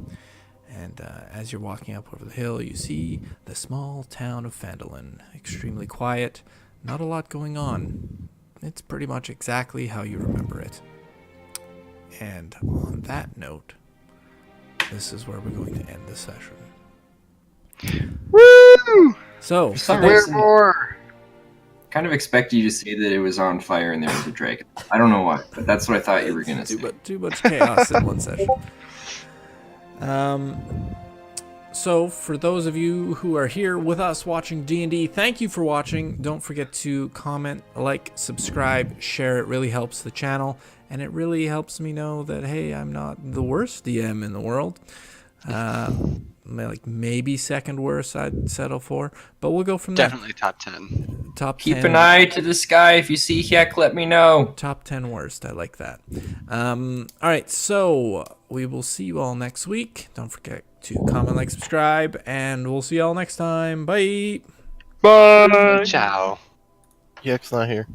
And as you're walking up over the hill, you see the small town of Phandalin. Extremely quiet, not a lot going on. It's pretty much exactly how you remember it. And on that note, this is where we're going to end the session. Woo! So, For some Where reason, more? kind of expected you to say that it was on fire and there was a dragon. I don't know why, but that's what I thought you were going to say. too much chaos in one session. So for those of you who are here with us watching D&D, thank you for watching. Don't forget to comment, like, subscribe, share. It really helps the channel, and it really helps me know that, hey, I'm not the worst DM in the world. Like maybe second worst I'd settle for, but we'll go from there. Definitely top 10. Top 10. Keep an eye to the sky. If you see Yek, let me know. Top 10 worst. I like that. All right, so we will see you all next week. Don't forget to comment, like, subscribe, and we'll see you all next time. Bye. Bye. Ciao. Yek's not here.